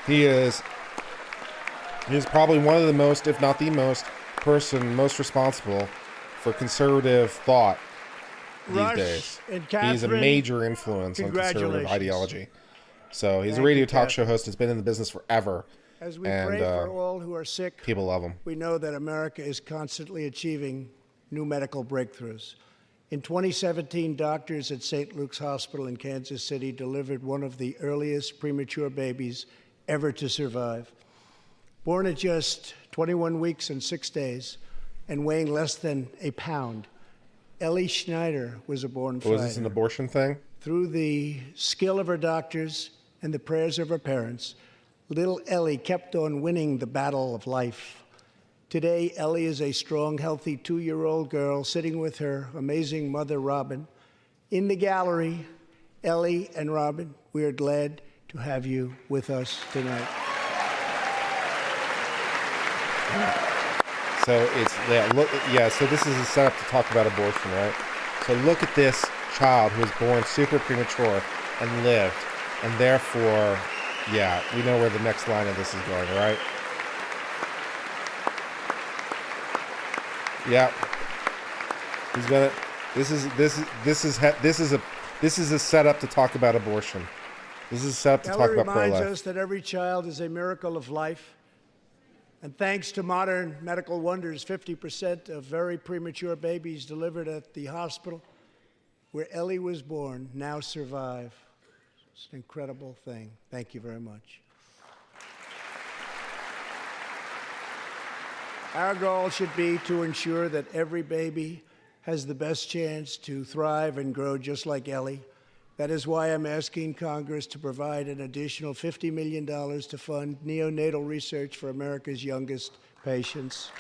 He is probably one of the most, if not the most responsible for conservative thought these Rush days. and He's a Catherine, major influence on conservative congratulations. ideology. So he's a Thank radio you, talk show Catherine. host. Has been in the business forever. As we And pray for all who are sick, people love him. we know that America is constantly achieving new medical breakthroughs. In 2017, doctors at St. Luke's Hospital in Kansas City delivered one of the earliest premature babies ever to survive. Born at just 21 weeks and 6 days and weighing less than a pound, Ellie Schneider was a born fighter. Was this an abortion thing? Through the skill of her doctors and the prayers of her parents, little Ellie kept on winning the battle of life. Today, Ellie is a strong, healthy 2-year-old girl sitting with her amazing mother, Robin. In the gallery, Ellie and Robin, we are glad to have you with us tonight. So so this is a setup to talk about abortion, right? So look at this child who was born super premature and lived, and therefore, yeah, we know where the next line of this is going, right? Yeah. He's gonna. This is a setup to talk about abortion. This is a setup to talk Ellie about reminds pro-life. us that every child is a miracle of life. And thanks to modern medical wonders, 50% of very premature babies delivered at the hospital where Ellie was born now survive. It's an incredible thing. Thank you very much. Our goal should be to ensure that every baby has the best chance to thrive and grow just like Ellie. That is why I'm asking Congress to provide an additional $50 million to fund neonatal research for America's youngest patients.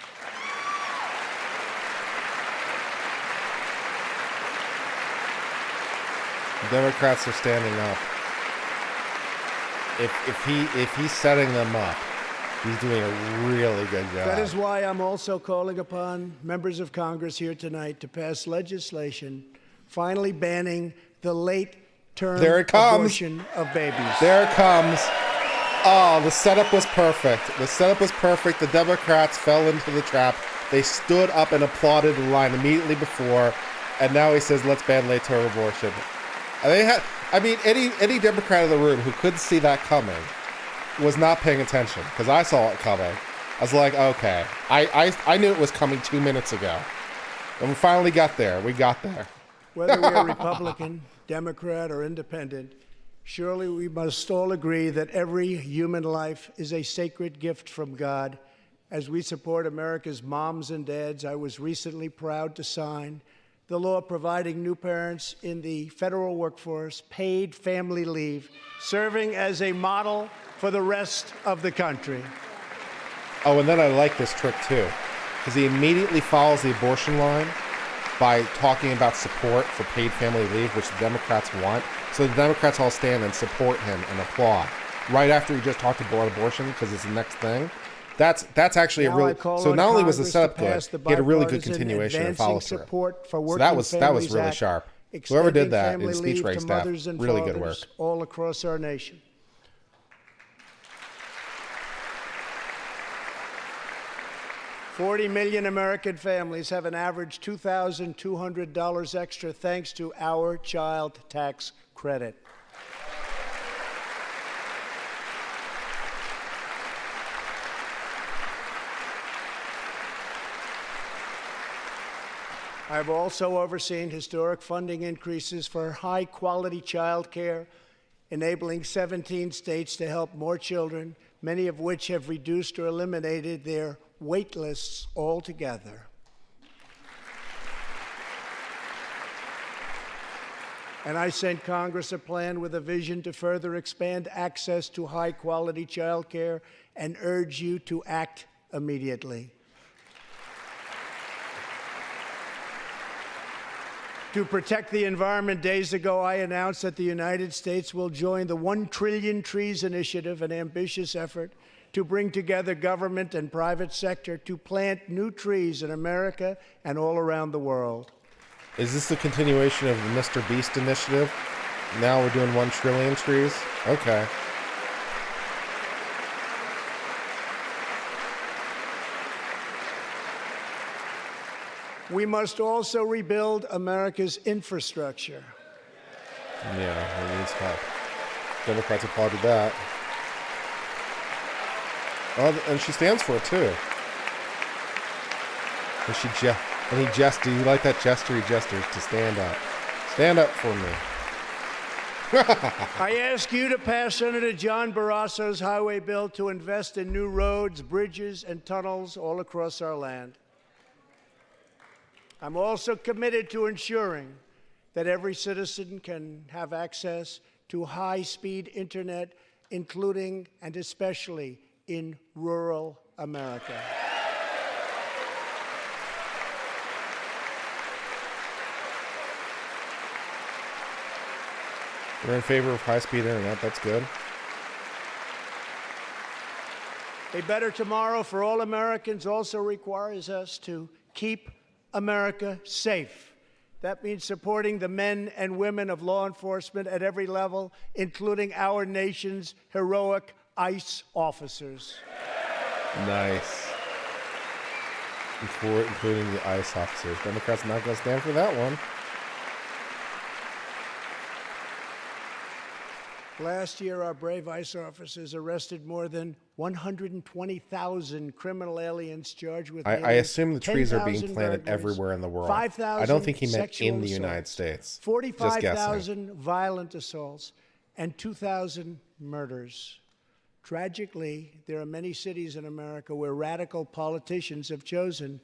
The Democrats are standing up. If he's setting them up, he's doing a really good job. That is why I'm also calling upon members of Congress here tonight to pass legislation finally banning the late-term abortion of babies. There it comes. Oh, the setup was perfect. The setup was perfect. The Democrats fell into the trap. They stood up and applauded the line immediately before, and now he says, let's ban late-term abortion. And they had, I mean, any Democrat in the room who couldn't see that coming was not paying attention, because I saw it coming. I was like, okay. I knew it was coming 2 minutes ago. And we finally got there. We got there. Whether we are Republican, Democrat, or independent, surely we must all agree that every human life is a sacred gift from God. As we support America's moms and dads, I was recently proud to sign the law providing new parents in the federal workforce paid family leave, serving as a model for the rest of the country. Oh, and then I like this trick too, because he immediately follows the abortion line by talking about support for paid family leave, which the Democrats want. So the Democrats all stand and support him and applaud right after he just talked about abortion, because it's the next thing. That's actually Now a really. I call So on not only was the Congress setup to good, pass the he had a really good bipartisan continuation and Advancing follow through. Support for So that was Working really Families sharp. Act, Whoever did extending that family in speech leave rate to staff, mothers and really good fathers work. all across our nation. $40 million American families have an average $2,200 extra thanks to our child tax credit. I've also overseen historic funding increases for high-quality child care, enabling 17 states to help more children, many of which have reduced or eliminated their wait lists altogether. And I sent Congress a plan with a vision to further expand access to high-quality child care and urge you to act immediately. To protect the environment, days ago, I announced that the United States will join the 1 Trillion Trees Initiative, an ambitious effort to bring together government and private sector to plant new trees in America and all around the world. Is this the continuation of the Mr. Beast initiative? Now we're doing 1 trillion trees? Okay. We must also rebuild America's infrastructure. Yeah, it needs help. Democrats applauded that. Oh, and she stands for it too. And he gestured. You like that gesture? He gestures to stand up. Stand up for me. I ask you to pass Senator John Barrasso's highway bill to invest in new roads, bridges, and tunnels all across our land. I'm also committed to ensuring that every citizen can have access to high-speed internet, including and especially in rural America. We're in favor of high-speed internet. That's good. A better tomorrow for all Americans also requires us to keep America safe. That means supporting the men and women of law enforcement at every level, including our nation's heroic ICE officers. Nice. Including the ICE officers. Democrats not going to stand for that one. Last year, our brave ICE officers arrested more than 120,000 criminal aliens charged with I assume the trees are being 10,000 planted burglaries, everywhere in the world. 5,000 I don't think he meant sexual in the assaults, United States. 45,000 violent assaults, and 2,000 murders. Tragically, there are many cities in America where radical politicians have chosen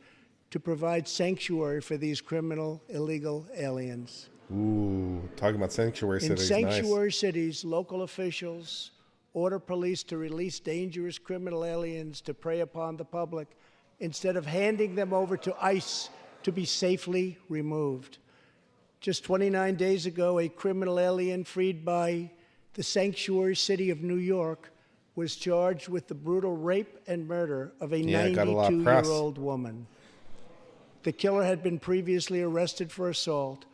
to provide sanctuary for these criminal illegal aliens. Ooh, talking about sanctuary cities. In sanctuary cities, local officials order police to release dangerous criminal aliens to prey upon the public instead of handing them over to ICE to be safely removed. Just 29 days ago, a criminal alien freed by the sanctuary city of New York was charged with the brutal rape and murder of a 92-year-old woman. The killer had been previously arrested for assault,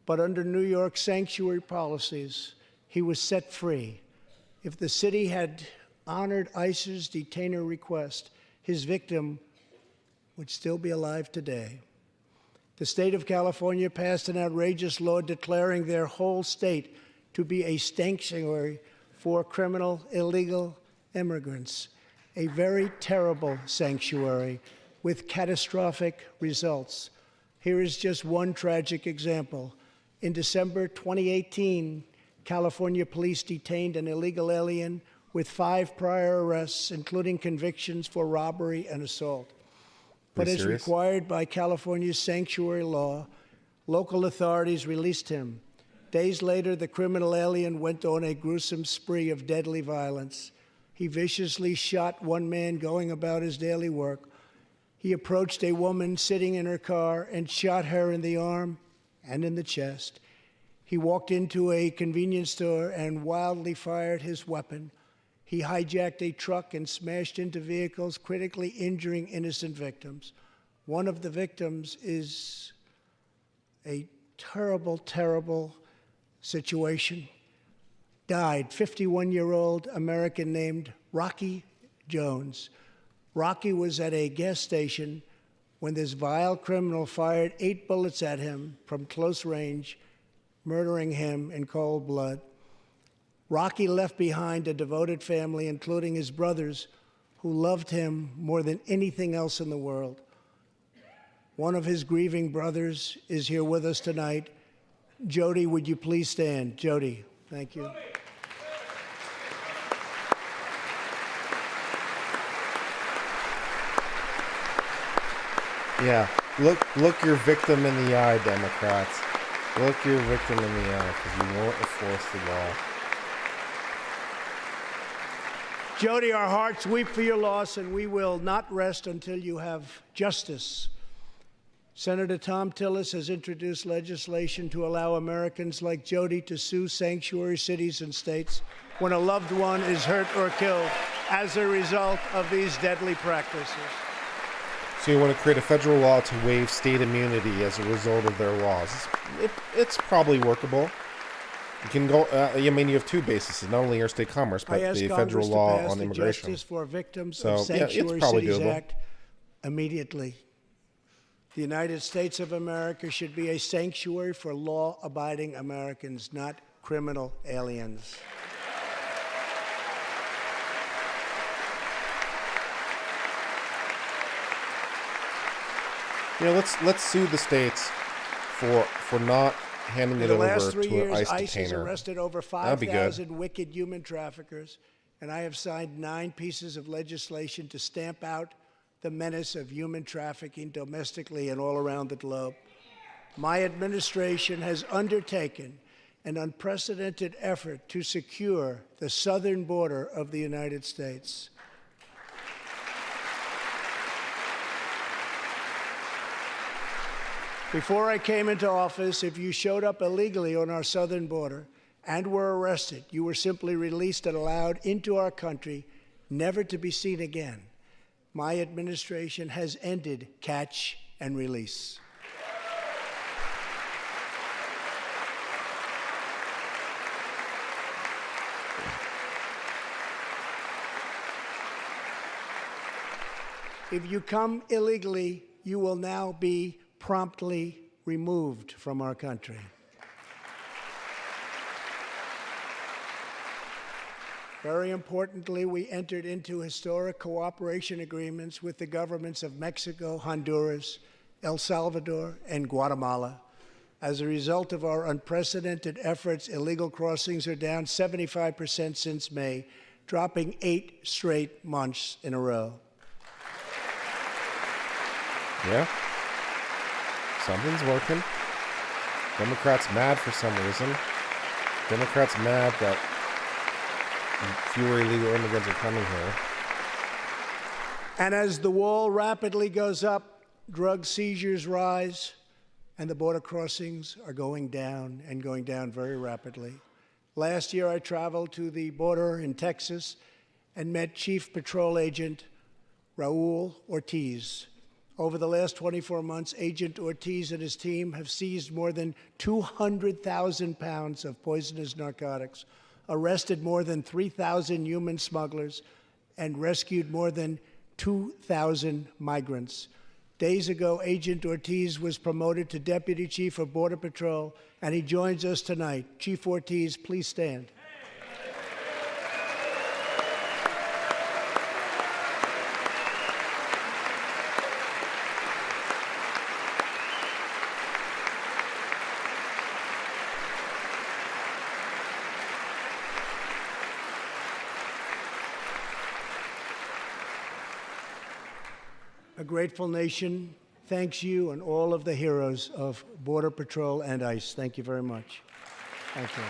but under New York's sanctuary policies, he was set free. If the city had honored ICE's detainer request, his victim would still be alive today. The state of California passed an outrageous law declaring their whole state to be a sanctuary for criminal illegal immigrants, a very terrible sanctuary with catastrophic results. Here is just one tragic example. In December 2018, California police detained an illegal alien with 5 prior arrests, including convictions for robbery and assault. But as required by California's sanctuary law, local authorities released him. Days later, the criminal alien went on a gruesome spree of deadly violence. He viciously shot one man going about his daily work. He approached a woman sitting in her car and shot her in the arm and in the chest. He walked into a convenience store and wildly fired his weapon. He hijacked a truck and smashed into vehicles, critically injuring innocent victims. One of the victims is a terrible, terrible situation. Died, 51-year-old American named Rocky Jones. Rocky was at a gas station when this vile criminal fired 8 bullets at him from close range, murdering him in cold blood. Rocky left behind a devoted family, including his brothers, who loved him more than anything else in the world. One of his grieving brothers is here with us tonight. Jody, would you please stand? Jody, thank you. Yeah, look your victim in the eye, Democrats. Look your victim in the eye, because you won't enforce the law. Jody, our hearts weep for your loss, and we will not rest until you have justice. Senator Tom Tillis has introduced legislation to allow Americans like Jody to sue sanctuary cities and states when a loved one is hurt or killed as a result of these deadly practices. So you want to create a federal law to waive state immunity as a result of their laws. It's probably workable. You can go. I mean, you have two bases: not only interstate commerce, but the federal law on immigration. Justice for Victims So of Sanctuary it's probably Cities doable. Act immediately. The United States of America should be a sanctuary for law-abiding Americans, not criminal aliens. You know, let's sue the states for not handing it In the over last 3 to an years, ICE ICE has detainer. arrested over That'd be good. 5,000 wicked human traffickers, and I have signed 9 pieces of legislation to stamp out the menace of human trafficking domestically and all around the globe. My administration has undertaken an unprecedented effort to secure the southern border of the United States. Before I came into office, if you showed up illegally on our southern border and were arrested, you were simply released and allowed into our country, never to be seen again. My administration has ended catch and release. If you come illegally, you will now be promptly removed from our country. Very importantly, we entered into historic cooperation agreements with the governments of Mexico, Honduras, El Salvador, and Guatemala. As a result of our unprecedented efforts, illegal crossings are down 75% since May, dropping 8 straight months in a row. Yeah. Something's working. Democrats mad for some reason. Democrats mad that fewer illegal immigrants are coming here. And as the wall rapidly goes up, drug seizures rise, and the border crossings are going down and going down very rapidly. Last year, I traveled to the border in Texas and met Chief Patrol Agent Raul Ortiz. Over the last 24 months, Agent Ortiz and his team have seized more than 200,000 pounds of poisonous narcotics, arrested more than 3,000 human smugglers, and rescued more than 2,000 migrants. Days ago, Agent Ortiz was promoted to Deputy Chief of Border Patrol, and he joins us tonight. Chief Ortiz, please stand. A grateful nation thanks you and all of the heroes of Border Patrol and ICE. Thank you very much. Thank you.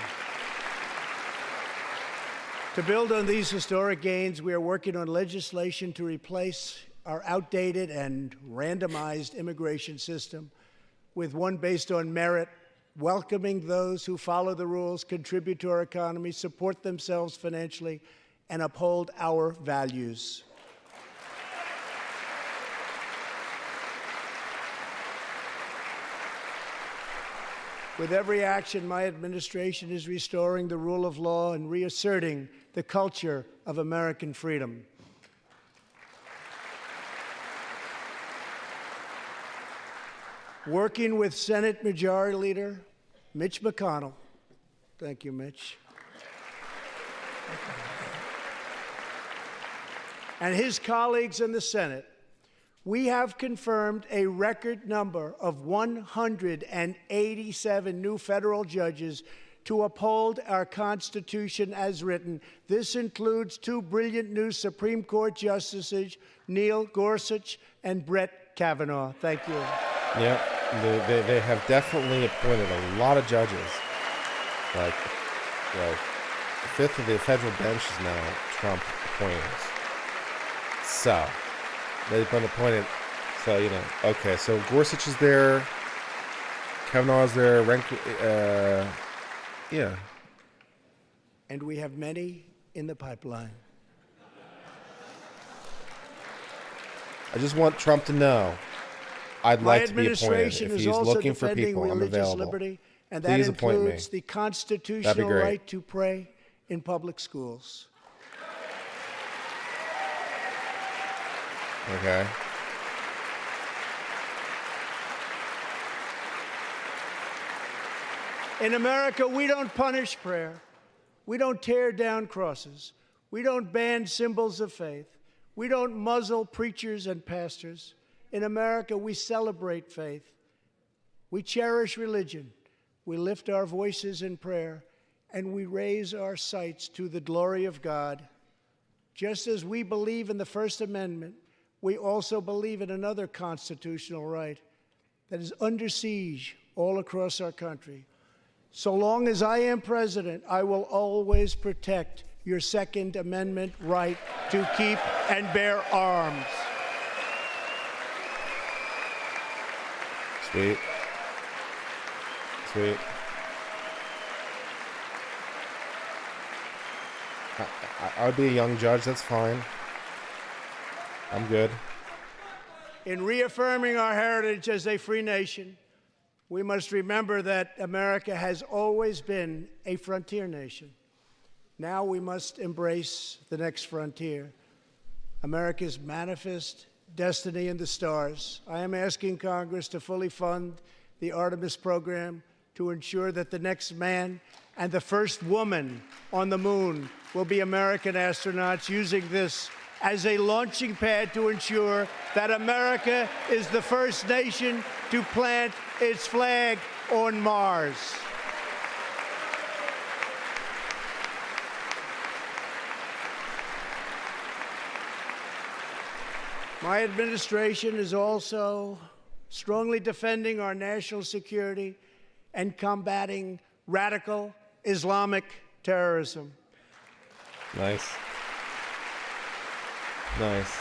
To build on these historic gains, we are working on legislation to replace our outdated and randomized immigration system with one based on merit, welcoming those who follow the rules, contribute to our economy, support themselves financially, and uphold our values. With every action, my administration is restoring the rule of law and reasserting the culture of American freedom. Working with Senate Majority Leader Mitch McConnell, thank you, Mitch, and his colleagues in the Senate, we have confirmed a record number of 187 new federal judges to uphold our Constitution as written. This includes 2 brilliant new Supreme Court justices, Neil Gorsuch and Brett Kavanaugh. Thank you. Yeah, they have definitely appointed a lot of judges. Like a fifth of the federal bench is now Trump appointees. So they've been appointed So, okay, so Gorsuch is there, Kavanaugh is there, yeah. And we have many in the pipeline. I just want Trump to know I'd My like to be appointed. administration If is he's also looking for defending people, I'm religious available. liberty, and that Please appoint me. includes the constitutional great. right to pray in public schools. Okay. In America, we don't punish prayer. We don't tear down crosses. We don't ban symbols of faith. We don't muzzle preachers and pastors. In America, we celebrate faith. We cherish religion. We lift our voices in prayer, and we raise our sights to the glory of God. Just as we believe in the First Amendment, we also believe in another constitutional right that is under siege all across our country. So long as I am president, I will always protect your Second Amendment right to keep and bear arms. Sweet. Sweet. I would be a young judge, that's fine. I'm good. In reaffirming our heritage as a free nation, we must remember that America has always been a frontier nation. Now we must embrace the next frontier, America's manifest destiny in the stars. I am asking Congress to fully fund the Artemis program to ensure that the next man and the first woman on the moon will be American astronauts, using this as a launching pad to ensure that America is the first nation to plant its flag on Mars. My administration is also strongly defending our national security and combating radical Islamic terrorism. Nice. Nice.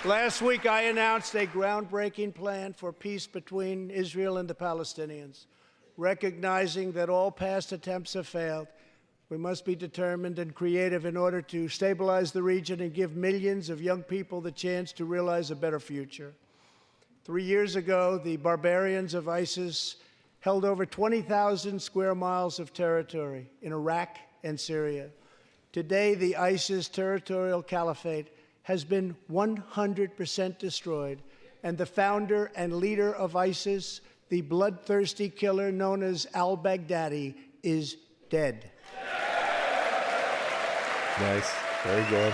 Last week, I announced a groundbreaking plan for peace between Israel and the Palestinians. Recognizing that all past attempts have failed, we must be determined and creative in order to stabilize the region and give millions of young people the chance to realize a better future. 3 years ago, the barbarians of ISIS held over 20,000 square miles of territory in Iraq and Syria. Today, the ISIS territorial caliphate has been 100% destroyed, and the founder and leader of ISIS, the bloodthirsty killer known as al-Baghdadi, is dead. Nice. Very good.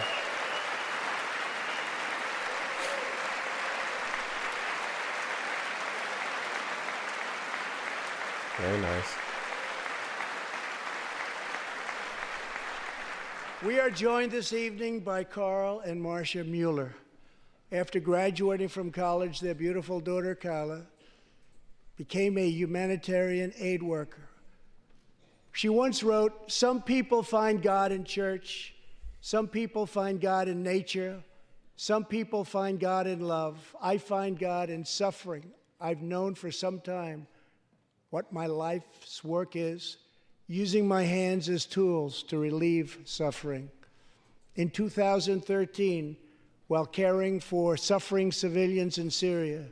Very nice. We are joined this evening by Carl and Marcia Mueller. After graduating from college, their beautiful daughter, Carla, became a humanitarian aid worker. She once wrote, "Some people find God in church. Some people find God in nature. Some people find God in love. I find God in suffering. I've known for some time what my life's work is, using my hands as tools to relieve suffering." In 2013, while caring for suffering civilians in Syria,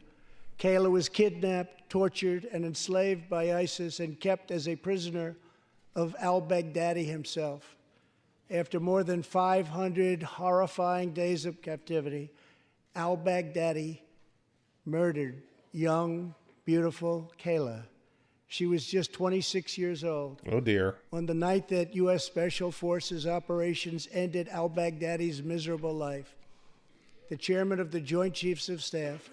Kayla was kidnapped, tortured, and enslaved by ISIS and kept as a prisoner of al-Baghdadi himself. After more than 500 horrifying days of captivity, al-Baghdadi murdered young, beautiful Kayla. She was just 26 years old. Oh, dear. On the night that U.S. Special Forces operations ended al-Baghdadi's miserable life, the chairman of the Joint Chiefs of Staff,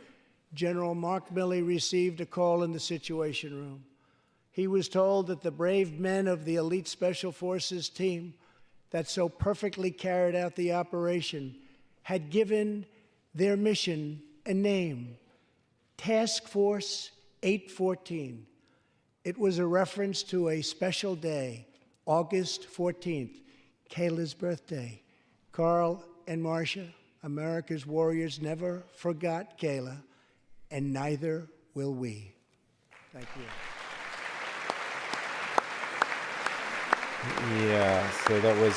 General Mark Milley, received a call in the Situation Room. He was told that the brave men of the elite Special Forces team that so perfectly carried out the operation had given their mission a name, Task Force 814. It was a reference to a special day, August 14th, Kayla's birthday. Carl and Marcia, America's warriors never forgot Kayla, and neither will we. Thank you. Yeah, so that was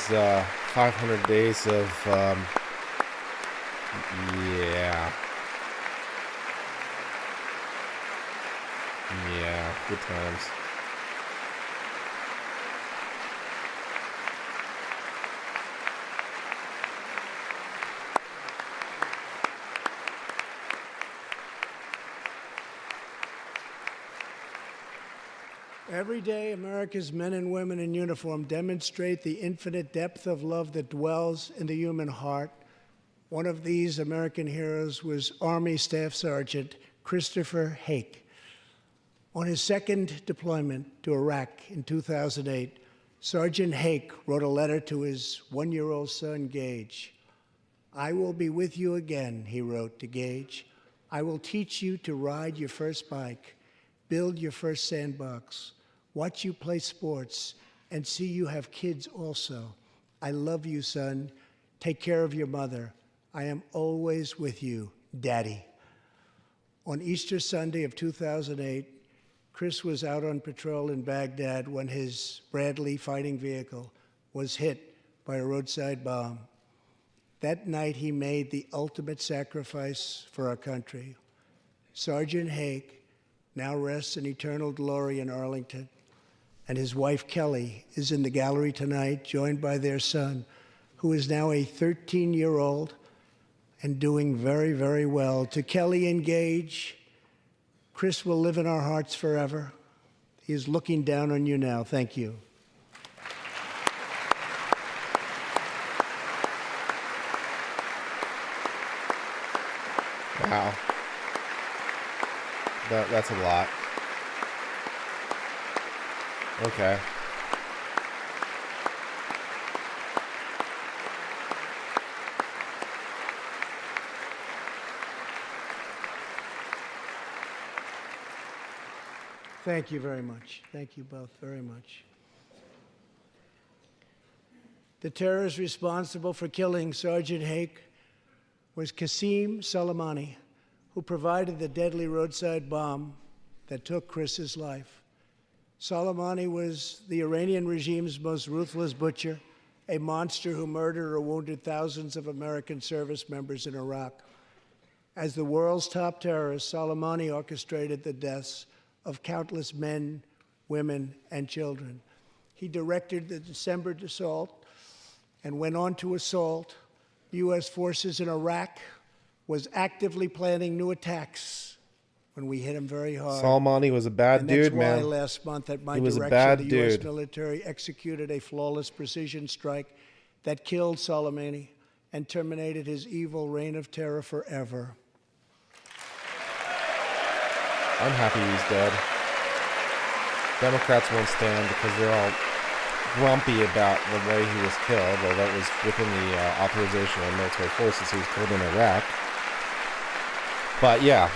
500 days of, yeah. Yeah, good times. Every day, America's men and women in uniform demonstrate the infinite depth of love that dwells in the human heart. One of these American heroes was Army Staff Sergeant Christopher Hake. On his second deployment to Iraq in 2008, Sergeant Hake wrote a letter to his one-year-old son, Gage. "I will be with you again," he wrote to Gage. "I will teach you to ride your first bike, build your first sandbox, watch you play sports, and see you have kids also. I love you, son. Take care of your mother. I am always with you, Daddy." On Easter Sunday of 2008, Chris was out on patrol in Baghdad when his Bradley fighting vehicle was hit by a roadside bomb. That night, he made the ultimate sacrifice for our country. Sergeant Hake now rests in eternal glory in Arlington, and his wife, Kelly, is in the gallery tonight, joined by their son, who is now a 13-year-old and doing very, very well. To Kelly and Gage, Chris will live in our hearts forever. He is looking down on you now. Thank you. Wow. That's a lot. Okay. Thank you very much. Thank you both very much. The terrorist responsible for killing Sergeant Hake was Qasem Soleimani, who provided the deadly roadside bomb that took Chris's life. Soleimani was the Iranian regime's most ruthless butcher, a monster who murdered or wounded thousands of American service members in Iraq. As the world's top terrorist, Soleimani orchestrated the deaths of countless men, women, and children. He directed the December assault and went on to assault U.S. forces in Iraq, was actively planning new attacks when we hit him very hard. Soleimani was a bad dude, man. That's why last month at my He was a direction, bad the U.S. dude. military executed a flawless precision strike that killed Soleimani and terminated his evil reign of terror forever. I'm happy he's dead. Democrats won't stand because they're all grumpy about the way he was killed, though that was within the authorization of military forces. He was killed in Iraq. But yeah.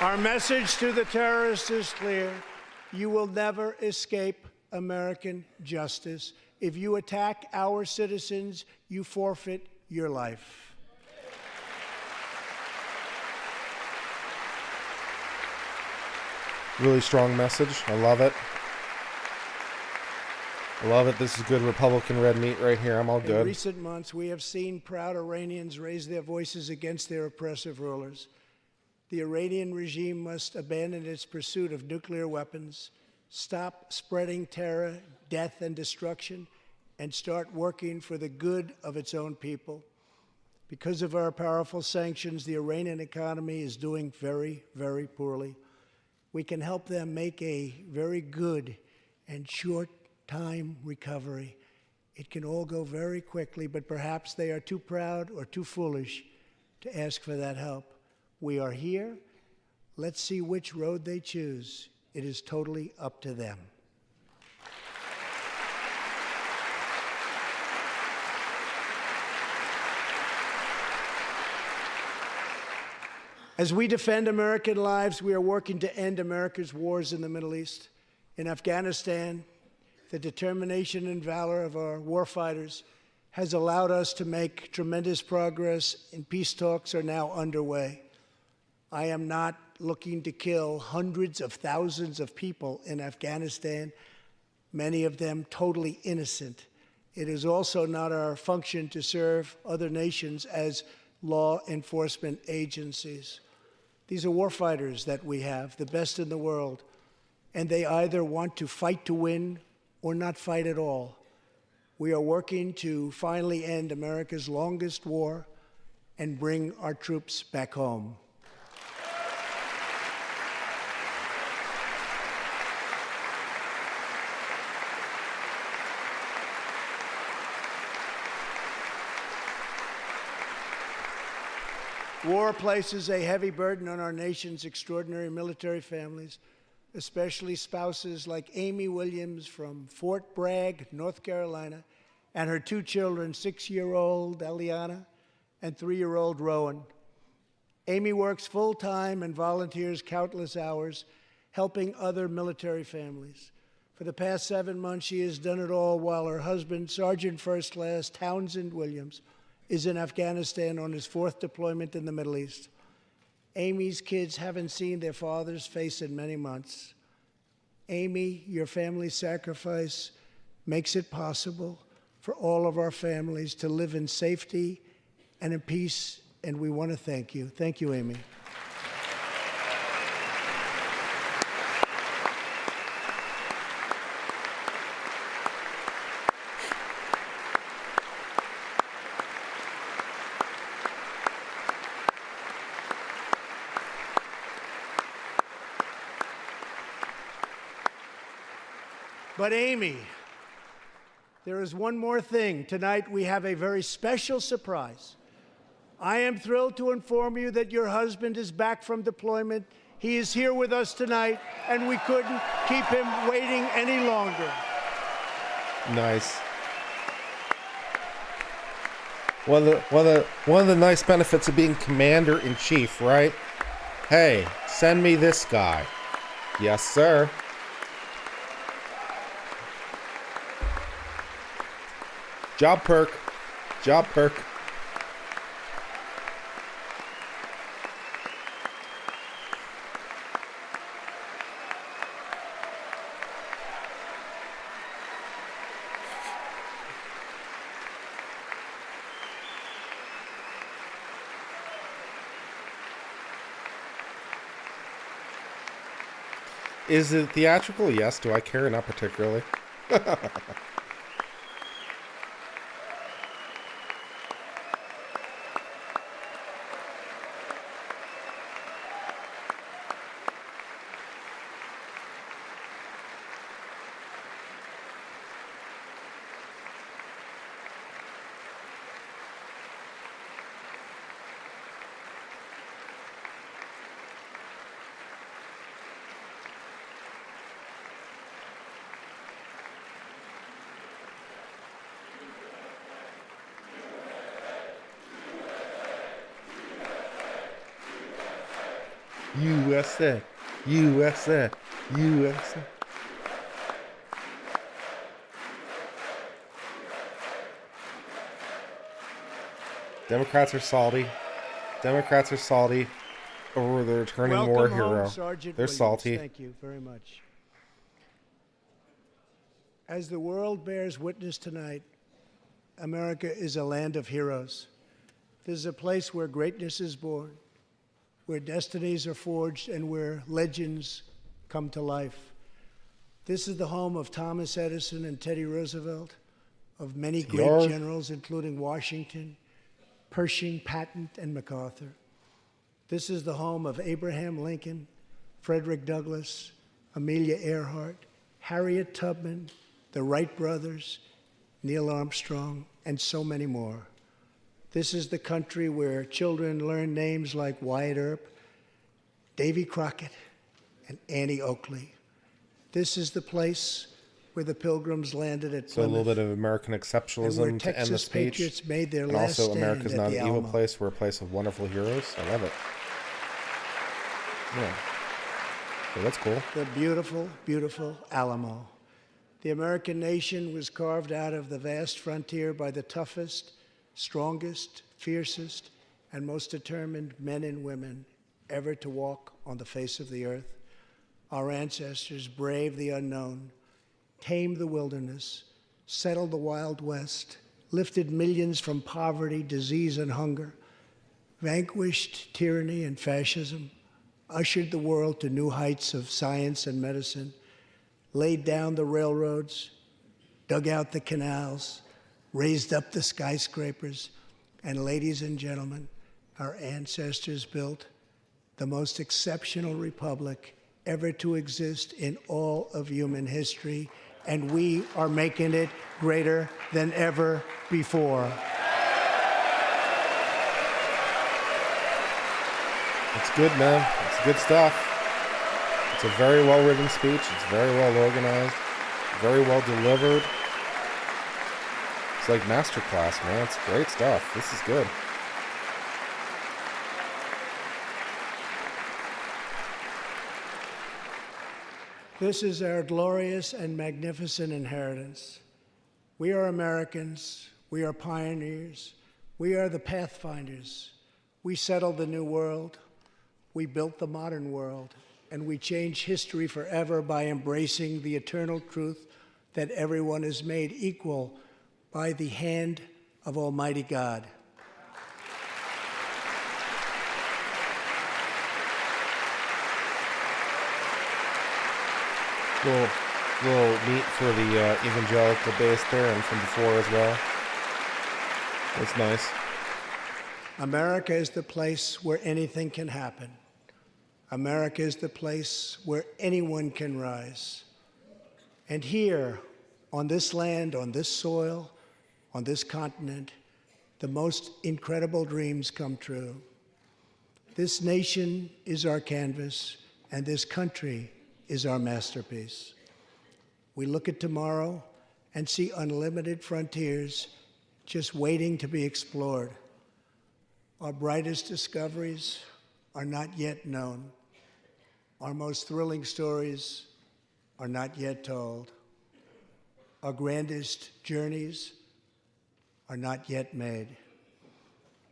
Our message to the terrorists is clear. You will never escape American justice. If you attack our citizens, you forfeit your life. Really strong message. I love it. I love it. This is good Republican red meat right here. I'm all In good. recent months, we have seen proud Iranians raise their voices against their oppressive rulers. The Iranian regime must abandon its pursuit of nuclear weapons, stop spreading terror, death, and destruction, and start working for the good of its own people. Because of our powerful sanctions, the Iranian economy is doing very, very poorly. We can help them make a very good and short-time recovery. It can all go very quickly, but perhaps they are too proud or too foolish to ask for that help. We are here. Let's see which road they choose. It is totally up to them. As we defend American lives, we are working to end America's wars in the Middle East. In Afghanistan, the determination and valor of our warfighters has allowed us to make tremendous progress, and peace talks are now underway. I am not looking to kill hundreds of thousands of people in Afghanistan, many of them totally innocent. It is also not our function to serve other nations as law enforcement agencies. These are warfighters that we have, the best in the world, and they either want to fight to win or not fight at all. We are working to finally end America's longest war and bring our troops back home. War places a heavy burden on our nation's extraordinary military families, especially spouses like Amy Williams from Fort Bragg, North Carolina, and her two children, 6-year-old Eliana and 3-year-old Rowan. Amy works full-time and volunteers countless hours helping other military families. For the past 7 months, she has done it all while her husband, Sergeant First Class Townsend Williams, is in Afghanistan on his 4th deployment in the Middle East. Amy's kids haven't seen their father's face in many months. Amy, your family's sacrifice makes it possible for all of our families to live in safety and in peace, and we want to thank you. Thank you, Amy. But Amy, there is one more thing. Tonight we have a very special surprise. I am thrilled to inform you that your husband is back from deployment. He is here with us tonight, and we couldn't keep him waiting any longer. Nice. One of the nice benefits of being commander-in-chief, right? Hey, send me this guy. Yes, sir. Job perk. Job perk. Is it theatrical? Yes. Do I care? Not particularly. USA, USA, USA. Democrats are salty. Democrats are salty over the returning war Welcome hero. home, Sergeant They're Williams. salty. Thank you very much. As the world bears witness tonight, America is a land of heroes. This is a place where greatness is born, where destinies are forged, and where legends come to life. This is the home of Thomas Edison and Teddy Roosevelt, of many great generals, including Washington, Pershing, Patton, and MacArthur. This is the home of Abraham Lincoln, Frederick Douglass, Amelia Earhart, Harriet Tubman, the Wright brothers, Neil Armstrong, and so many more. This is the country where children learn names like Wyatt Earp, Davy Crockett, and Annie Oakley. This is the place where the Pilgrims landed at Plymouth. So a little bit of American exceptionalism to end the Texas speech. Patriots made their And last also stand America's at not the an evil Alamo. place. We're a place of wonderful heroes. I love it. Yeah. So that's cool. The beautiful, beautiful Alamo. The American nation was carved out of the vast frontier by the toughest, strongest, fiercest, and most determined men and women ever to walk on the face of the earth. Our ancestors braved the unknown, tamed the wilderness, settled the Wild West, lifted millions from poverty, disease, and hunger, vanquished tyranny and fascism, ushered the world to new heights of science and medicine, laid down the railroads, dug out the canals, raised up the skyscrapers, and ladies and gentlemen, our ancestors built the most exceptional republic ever to exist in all of human history, and we are making it greater than ever before. It's good, man. It's good stuff. It's a very well-written speech. It's very well organized, very well delivered. It's like masterclass, man. It's great stuff. This is good. This is our glorious and magnificent inheritance. We are Americans. We are pioneers. We are the pathfinders. We settled the new world. We built the modern world. And we change history forever by embracing the eternal truth that everyone is made equal by the hand of Almighty God. Little meat for the evangelical base there and from before as well. That's nice. America is the place where anything can happen. America is the place where anyone can rise. And here, on this land, on this soil, on this continent, the most incredible dreams come true. This nation is our canvas, and this country is our masterpiece. We look at tomorrow and see unlimited frontiers just waiting to be explored. Our brightest discoveries are not yet known. Our most thrilling stories are not yet told. Our grandest journeys are not yet made.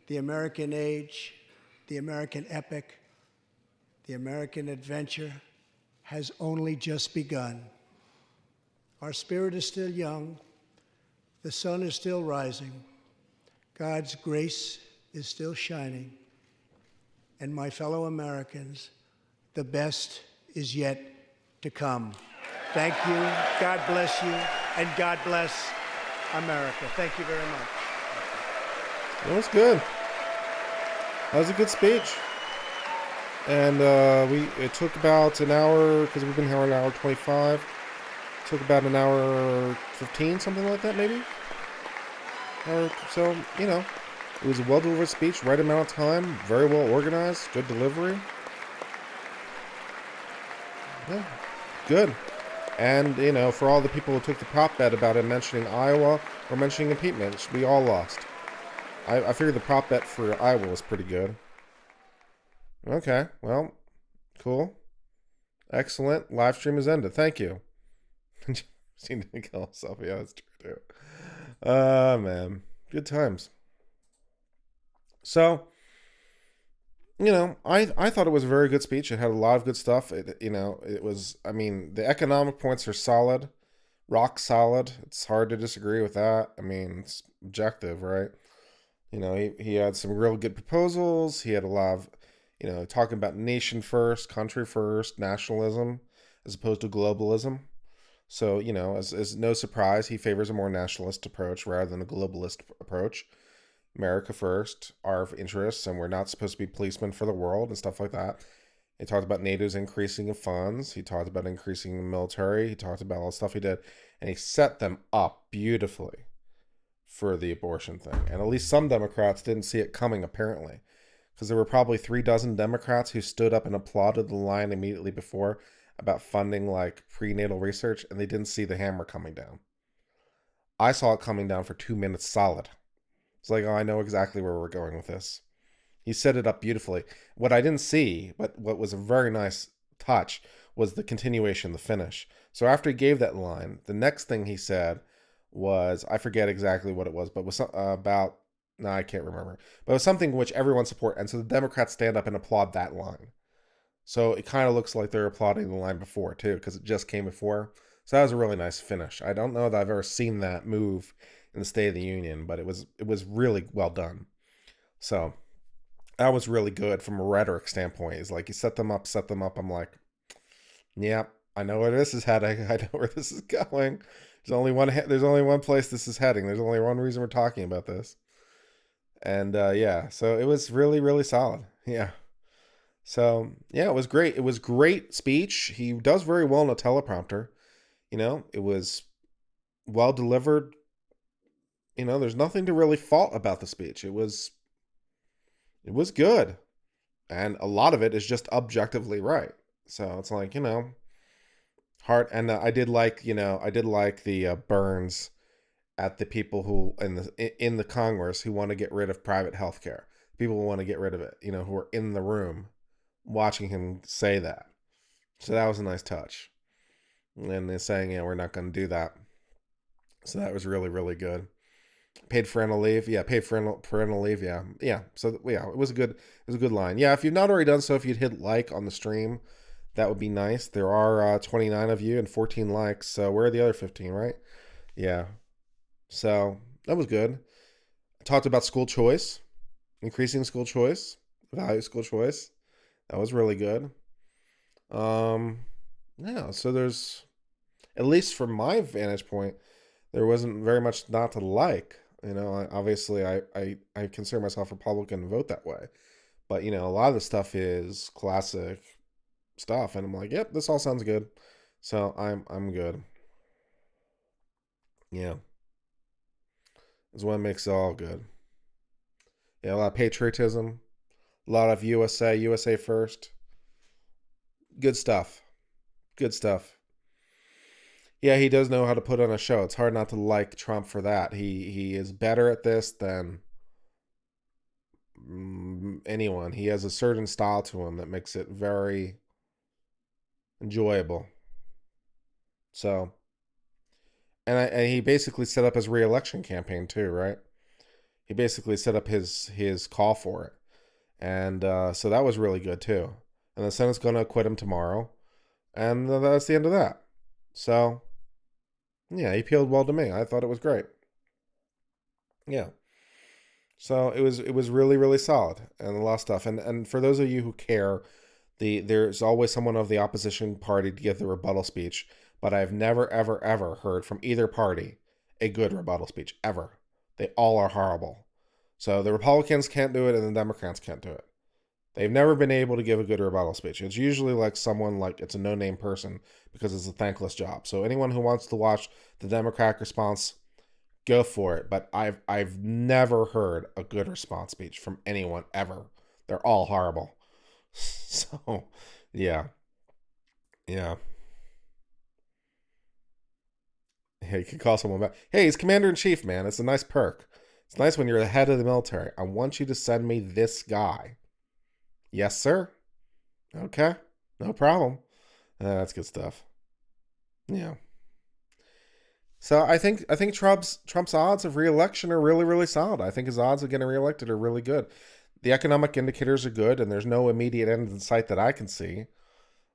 The American age, the American epic, the American adventure has only just begun. Our spirit is still young. The sun is still rising. God's grace is still shining. And my fellow Americans, the best is yet to come. Thank you, God bless you, and God bless America. Thank you very much. That was good. That was a good speech. And it took about an hour, because we've been here an hour 25. It took about an hour 15, something like that, maybe? Or so, you know. It was a well-delivered speech, right amount of time, very well organized, good delivery. Yeah, good. And, you know, for all the people who took the prop bet about him mentioning Iowa or mentioning impeachment, we all lost. I figured the prop bet for Iowa was pretty good. Okay, well, cool. Excellent. Live stream is ended. Thank you. Seen him kill himself. Yeah, that's true, too. Man. Good times. So, you know, I thought it was a very good speech. It had a lot of good stuff. It was, I mean, the economic points are solid, rock solid. It's hard to disagree with that. I mean, it's objective, right? You know, he had some real good proposals. He had a lot of, you know, talking about nation first, country first, nationalism, as opposed to globalism. So, you know, as no surprise, he favors a more nationalist approach rather than a globalist approach. America first, our interests, and we're not supposed to be policemen for the world and stuff like that. He talked about NATO's increasing of funds. He talked about increasing the military. He talked about all the stuff he did. And he set them up beautifully for the abortion thing. And at least some Democrats didn't see it coming, apparently. Because there were probably 3 dozen Democrats who stood up and applauded the line immediately before about funding, like, prenatal research, and they didn't see the hammer coming down. I saw it coming down for 2 minutes solid. It's like, oh, I know exactly where we're going with this. He set it up beautifully. What I didn't see, but what was a very nice touch, was the continuation, the finish. So after he gave that line, the next thing he said was, I forget exactly what it was, but was about, no, I can't remember, but it was something which everyone support. And so the Democrats stand up and applaud that line. So it kind of looks like they're applauding the line before too, because it just came before. So that was a really nice finish. I don't know that I've ever seen that move in the State of the Union, but it was really well done. So that was really good from a rhetoric standpoint. It's like you set them up. I'm like, yeah, I know where this is heading. I know where this is going. There's only one place this is heading. There's only one reason we're talking about this. And yeah, so it was really, really solid. Yeah. So yeah, it was great. It was great speech. He does very well in a teleprompter. It was well delivered. There's nothing to really fault about the speech. It was good. And a lot of it is just objectively right. So it's like, hard. And I did like the burns at the people who in the Congress who want to get rid of private health care. People who want to get rid of it, who are in the room watching him say that. So that was a nice touch. And they're saying, we're not going to do that. So that was really, really good. Paid parental leave. Yeah, paid parental leave. Yeah. Yeah. So yeah, it was a good line. Yeah, if you've not already done so, if you'd hit like on the stream, that would be nice. There are 29 of you and 14 likes. So where are the other 15, right? Yeah. So that was good. I talked about school choice, increasing school choice, value school choice. That was really good. Yeah, so there's, at least from my vantage point, there wasn't very much not to like. Obviously I consider myself Republican and vote that way. But, a lot of the stuff is classic stuff. And I'm like, yep, this all sounds good. So I'm good. Yeah. Is what makes it all good. Yeah, a lot of patriotism. A lot of USA first. Good stuff. Good stuff. Yeah, he does know how to put on a show. It's hard not to like Trump for that. He is better at this than anyone. He has a certain style to him that makes it very enjoyable. So, and he basically set up his re-election campaign too, right? He basically set up his call for it. And so that was really good too. And the Senate's going to acquit him tomorrow. And that's the end of that. So, yeah, he appealed well to me. I thought it was great. Yeah. So it was really, really solid and a lot of stuff. And for those of you who care, there's always someone of the opposition party to give the rebuttal speech. But I've never, ever, ever heard from either party a good rebuttal speech, ever. They all are horrible. So the Republicans can't do it and the Democrats can't do it. They've never been able to give a good rebuttal speech. It's usually like someone like it's a no-name person because it's a thankless job. So anyone who wants to watch the Democratic response, go for it. But I've never heard a good response speech from anyone ever. They're all horrible. So, yeah. Yeah. Hey, you could call someone back. Hey, he's commander-in-chief, man. It's a nice perk. It's nice when you're the head of the military. I want you to send me this guy. Yes, sir. Okay. No problem. That's good stuff. Yeah. So I think Trump's odds of re-election are really, really solid. I think his odds of getting reelected are really good. The economic indicators are good, and there's no immediate end in sight that I can see.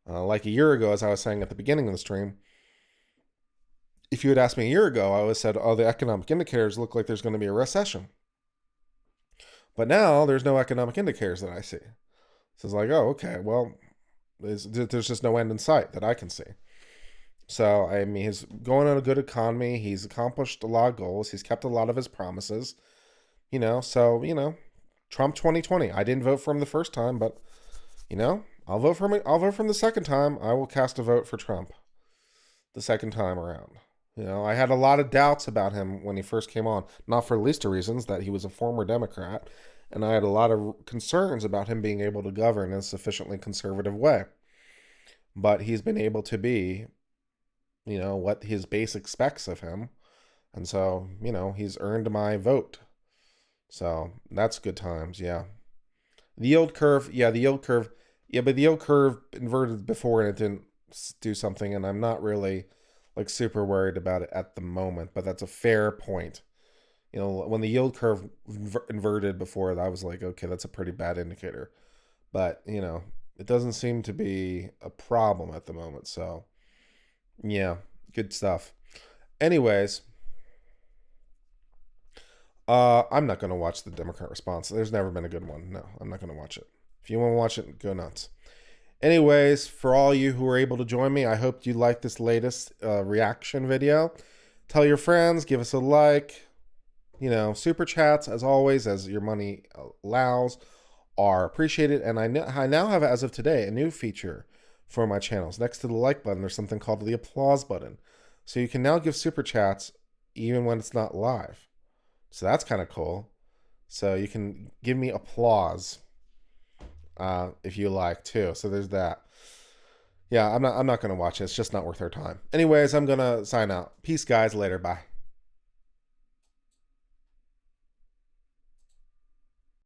Like a year ago, as I was saying at the beginning of the stream, if you had asked me a year ago, I would have said, oh, the economic indicators look like there's going to be a recession. But now there's no economic indicators that I see. So it's like, oh, okay, well, there's just no end in sight that I can see. So, I mean, he's going on a good economy. He's accomplished a lot of goals. He's kept a lot of his promises. So, Trump 2020. I didn't vote for him the first time, but, I'll vote for him. I'll vote for him the second time. I will cast a vote for Trump the second time around. I had a lot of doubts about him when he first came on, not for the least of reasons that he was a former Democrat, and I had a lot of concerns about him being able to govern in a sufficiently conservative way. But he's been able to be, what his base expects of him, and so, he's earned my vote. So that's good times, yeah. The yield curve, but the yield curve inverted before and it didn't do something, and I'm not really like super worried about it at the moment. But that's a fair point. You know, when the yield curve inverted before, I was like, okay, that's a pretty bad indicator. But you know, it doesn't seem to be a problem at the moment. So yeah, good stuff. Anyways, I'm not gonna watch the Democrat response. There's never been a good one. No, I'm not gonna watch it. If you want to watch it, go nuts. Anyways, for all you who were able to join me, I hope you liked this latest reaction video. Tell your friends, give us a like. You know, super chats, as always, as your money allows, are appreciated. And I now have, as of today, a new feature for my channels. Next to the like button, there's something called the applause button. So you can now give super chats even when it's not live. So that's kind of cool. So you can give me applause if you like too. So there's that. Yeah, I'm not gonna watch it. It's just not worth our time. Anyways, I'm gonna sign out. Peace, guys. Later. Bye.